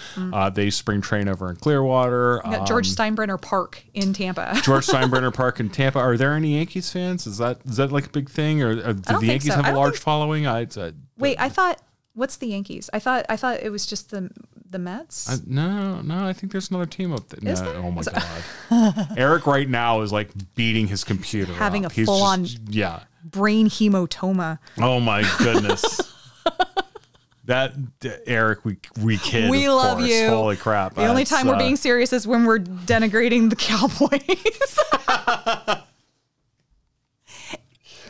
they spring train over in Clearwater. You got George Steinbrenner Park in Tampa. George Steinbrenner Park in Tampa. Are there any Yankees fans? Is that like a big thing, or do the Yankees have a large following? Wait, I thought. What's the Yankees? I thought it was just the Mets. No. I think there's another team up there. Oh my God. Eric right now is like beating his computer, having up. a full on brain hematoma. Oh my goodness. That Eric, we kid. We love you. Holy crap! The only time we're being serious is when we're denigrating the Cowboys.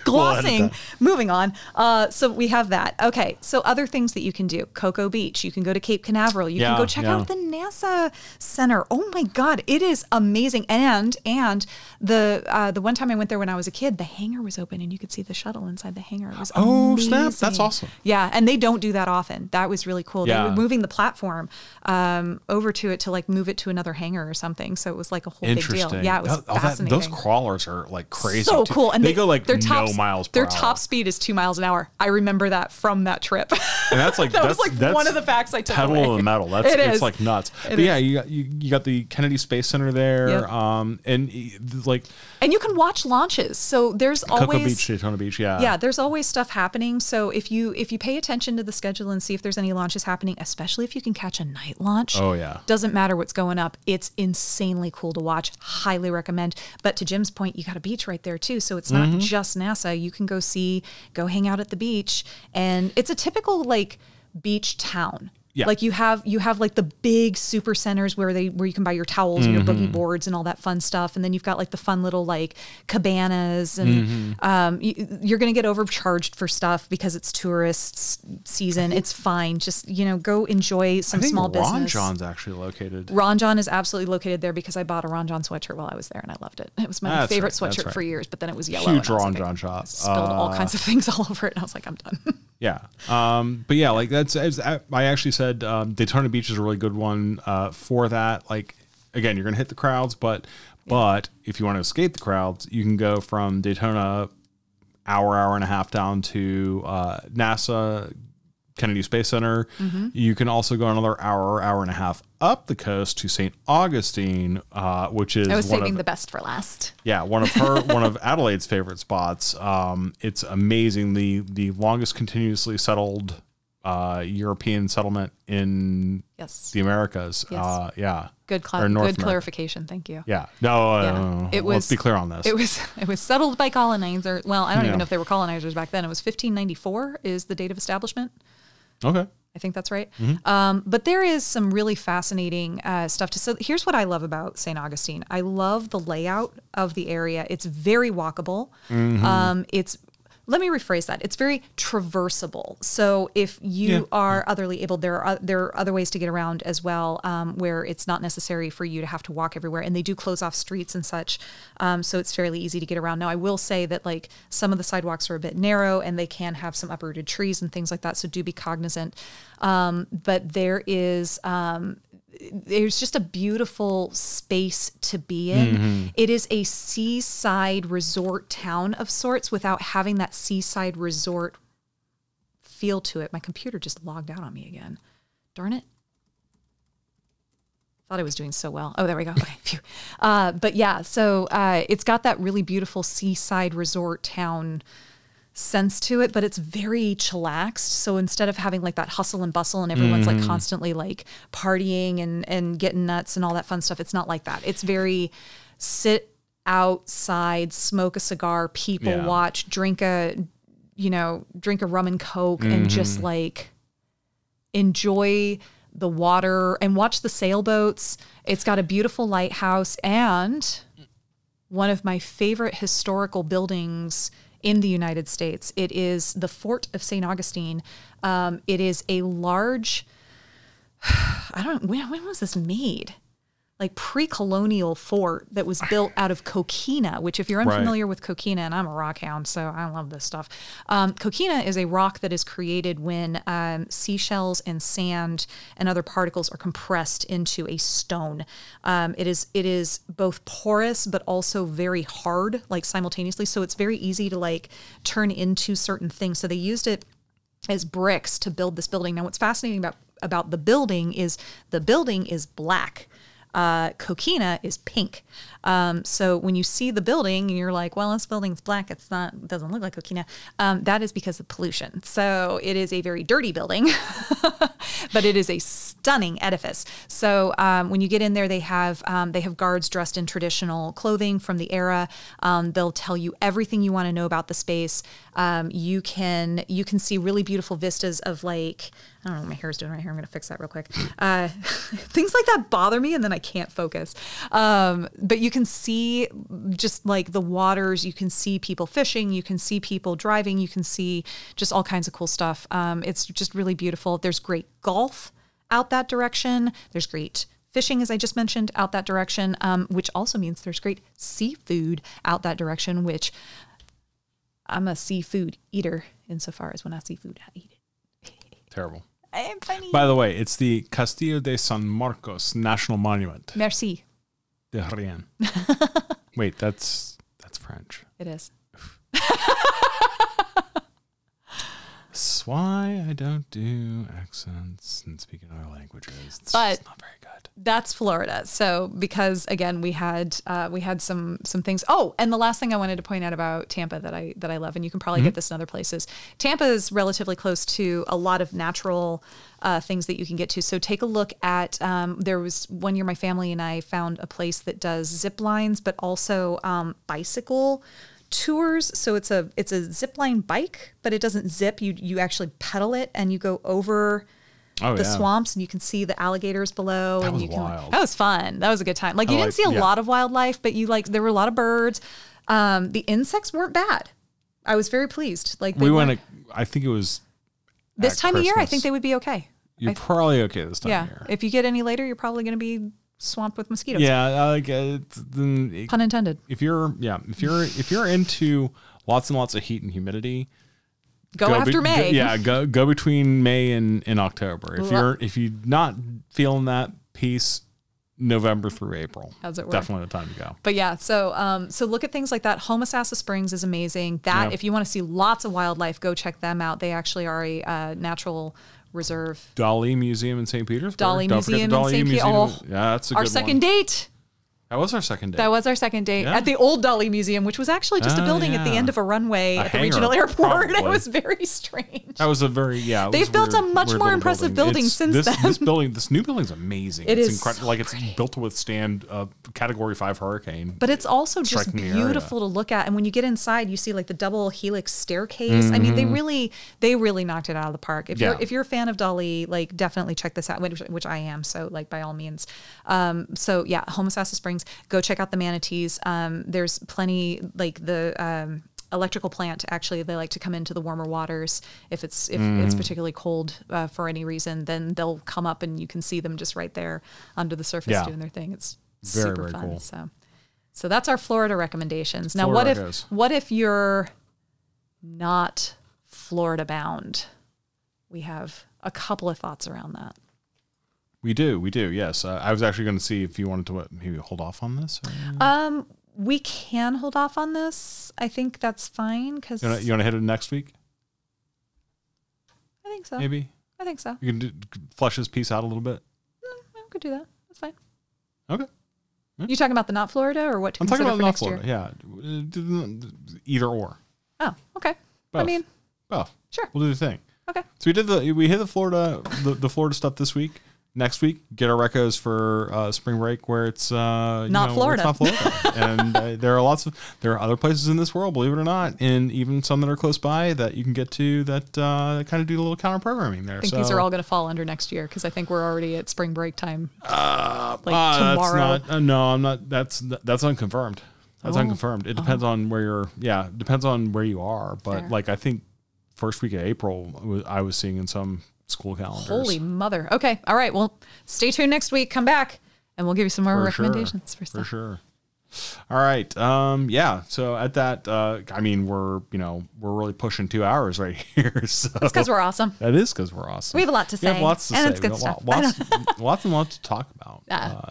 Glossing. Moving on. So we have that. Okay. So other things that you can do. Cocoa Beach. You can go to Cape Canaveral. You can go check out the NASA Center. Oh my God. It is amazing. And the one time I went there when I was a kid, the hangar was open and you could see the shuttle inside the hangar. It was amazing. Snap. That's awesome. Yeah. And they don't do that often. That was really cool. Yeah. They were moving the platform over to it to like move it to another hangar or something. So it was like a whole big deal. Yeah. It was fascinating. Those crawlers are like crazy. So cool. And they go like their no top speed miles per Their hour. top speed is 2 miles an hour. I remember that from that trip. And that's like that that's, was like that's one of the facts I took pedal away. to the metal. That's it's like nuts. But yeah, you got the Kennedy Space Center there, Yep. and like and you can watch launches. So there's Cocoa always Beach, Daytona Beach. yeah, there's always stuff happening. So if you pay attention to the schedule and see if there's any launches happening, especially if you can catch a night launch. Oh yeah, doesn't matter what's going up. It's insanely cool to watch. Highly recommend. But to Jim's point, you got a beach right there too. So it's not just NASA. You can go hang out at the beach, and it's a typical like beach town. Yeah. Like you have like the big super centers where you can buy your towels and your boogie boards and all that fun stuff. And then you've got like the fun little like cabanas and you're going to get overcharged for stuff because it's tourist season. It's fine. Just, go enjoy some small business. Ron John's actually located. Ron John is absolutely located there because I bought a Ron John sweatshirt while I was there and I loved it. It was my favorite sweatshirt for years, but then it was yellow. Huge Ron John shop. Spilled all kinds of things all over it and I was like, I'm done. Yeah. But yeah, like I actually said Daytona Beach is a really good one for that. Like, again, you're going to hit the crowds, but if you want to escape the crowds, you can go from Daytona hour and a half down to NASA, Kennedy Space Center. You can also go another hour and a half up the coast to St. Augustine, which is I was saving the best for last. Yeah, one of Adelaide's favorite spots. It's amazing. The longest continuously settled European settlement in the Americas. Yes. Yeah. Good clarification. Thank you. Yeah. No, let's be clear on this. It was settled by colonizers. Well, I don't even know if they were colonizers back then. It was 1594 is the date of establishment. Okay. I think that's right. But there is some really fascinating stuff. So here's what I love about St. Augustine. I love the layout of the area. It's very walkable. Let me rephrase that. It's very traversable. So if you are otherly able, there are other ways to get around as well, where it's not necessary for you to have to walk everywhere. And they do close off streets and such, so it's fairly easy to get around. Now, I will say that like some of the sidewalks are a bit narrow, and they can have some uprooted trees and things like that. So do be cognizant. But there's just a beautiful space to be in. It is a seaside resort town of sorts without having that seaside resort feel to it. My computer just logged out on me again. Darn it. Thought I was doing so well. Oh, there we go. Okay. Phew. But yeah, so it's got that really beautiful seaside resort town sense to it, but it's very chillaxed. So instead of having like that hustle and bustle and everyone's like constantly like partying and getting nuts and all that fun stuff, it's not like that. It's very sit outside, smoke a cigar, people watch, drink a rum and Coke and just like enjoy the water and watch the sailboats. It's got a beautiful lighthouse and one of my favorite historical buildings in the United States. It is the Fort of St. Augustine. It is a large, when was this made? Like pre-colonial fort that was built out of coquina, which if you're unfamiliar with coquina, and I'm a rock hound, so I love this stuff. Coquina is a rock that is created when seashells and sand and other particles are compressed into a stone. It is both porous, but also very hard, like simultaneously. So it's very easy to like turn into certain things. So they used it as bricks to build this building. Now, what's fascinating about the building is black. Coquina is pink. So when you see the building and you're like, well, this building's black, it doesn't look like coquina. That is because of pollution. So it is a very dirty building, but it is a stunning edifice. So when you get in there, they have guards dressed in traditional clothing from the era. They'll tell you everything you want to know about the space. You can see really beautiful vistas of like, I don't know what my hair is doing right here. I'm going to fix that real quick. Things like that bother me and then I can't focus. But you can see just like the waters, you can see people fishing, you can see people driving, you can see just all kinds of cool stuff. It's just really beautiful. There's great golf out that direction. There's great fishing, as I just mentioned, out that direction, which also means there's great seafood out that direction, which I'm a seafood eater insofar as when I see food, I eat it. Terrible. I am funny. By the way, it's the Castillo de San Marcos National Monument. Merci. De rien. Wait, that's French. It is. why I don't do accents and speaking other languages. It's But just not very good. that's Florida. So because again, we had some things. Oh, and the last thing I wanted to point out about Tampa that I love, and you can probably get this in other places. Tampa is relatively close to a lot of natural things that you can get to. So take a look at, there was one year my family and I found a place that does zip lines, but also bicycle tours. So it's a zip line bike, but it doesn't zip. You actually pedal it and you go over the swamps and you can see the alligators below. That and was you can, wild. That was fun. That was a good time. Like you didn't see a lot of wildlife, but there were a lot of birds. The insects weren't bad. I was very pleased. Like we went, I think it was this time of year, I think they would be okay. You're probably okay this time of year. If you get any later, you're probably going to be swamped with mosquitoes. Yeah, Pun intended. If you're into lots and lots of heat and humidity, go after May. Go between May and October. If you're not feeling that piece, November through April. As it were. Definitely the time to go. But yeah, so look at things like that. Homosassa Springs is amazing. If you want to see lots of wildlife, go check them out. They actually are a natural reserve. Dali Museum in St. Petersburg. Dali Museum in St. Petersburg. Oh, yeah, that's a good one. Our second date. That was our second date. That was our second date at the old Dali Museum, which was actually just a building at the end of a runway at the regional airport. It was very strange. That was a very, They've built a much more impressive building since then. This new building's amazing. It's incredible. Like it's built to withstand a Category 5 hurricane. But it's also just beautiful to look at. And when you get inside, you see like the double helix staircase. Mm-hmm. I mean, they really knocked it out of the park. If you're a fan of Dali, like definitely check this out, which I am. So like by all means. So yeah, Homosassa Springs, go check out the manatees. There's plenty, like the electrical plant, actually, they like to come into the warmer waters. If it's particularly cold for any reason, then they'll come up and you can see them just right there under the surface doing their thing. It's super fun. Cool. So that's our Florida recommendations. Now, what if you're not Florida bound? We have a couple of thoughts around that. We do. Yes. I was actually going to see if you wanted to maybe hold off on this. We can hold off on this. I think that's fine because you want to hit it next week. I think so. Maybe. I think so. You can flesh this piece out a little bit. I could do that. That's fine. Okay. You talking about the not Florida or what to consider for next year? Yeah. Either or. Oh, okay. Both. I mean, both. Sure. We'll do the thing. Okay. So we hit the Florida stuff this week. Next week, get our recos for spring break where it's not Florida. It's not Florida. And there are other places in this world, believe it or not, and even some that are close by that you can get to that kind of do a little counter programming there. I think these are all going to fall under next year because I think we're already at spring break time. Tomorrow. I'm not. That's unconfirmed. That's unconfirmed. It depends on where you're. Yeah, it depends on where you are. But Fair. like I think first week of April, I was seeing in some school calendars. Holy mother. Okay. All right. Well, stay tuned next week. Come back and we'll give you some more recommendations for stuff. For sure. All right. Yeah. So at that, I mean, we're really pushing 2 hours right here. So that's because we're awesome. That is because we're awesome. We have a lot to say. We have lots to say. It's good stuff. Lots and lots to talk about.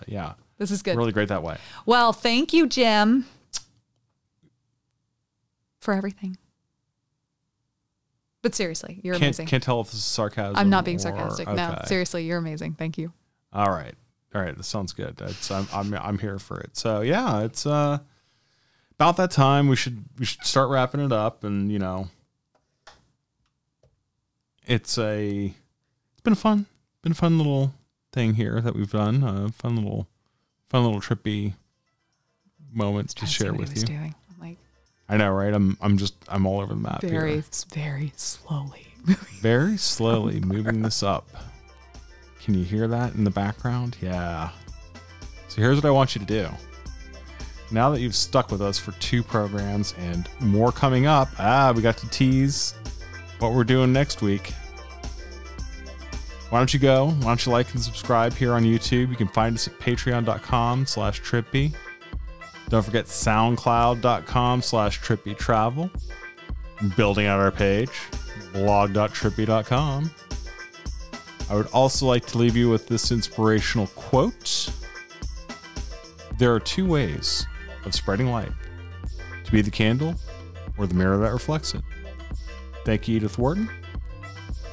Yeah. This is good. Really great that way. Well, thank you, Jim, for everything. But seriously, you're amazing. Can't tell if this is sarcasm. I'm not being sarcastic. Okay. No, seriously, you're amazing. Thank you. All right. This sounds good. I'm here for it. So yeah, it's about that time. We should start wrapping it up, and it's been a fun little thing here that we've done. Fun little TripBee moments to share with you. Doing. I know, right? I'm all over the map here. Very slowly. Very slowly moving this up. Can you hear that in the background? Yeah. So here's what I want you to do. Now that you've stuck with us for 2 programs and more coming up, we got to tease what we're doing next week. Why don't you like and subscribe here on YouTube? You can find us at patreon.com/TripBee. Don't forget soundcloud.com/TripBeeTravel. Building out our page, blog.trippbee.com. I would also like to leave you with this inspirational quote. There are 2 ways of spreading light: to be the candle or the mirror that reflects it. Thank you, Edith Wharton.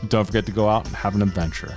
Don't forget to go out and have an adventure.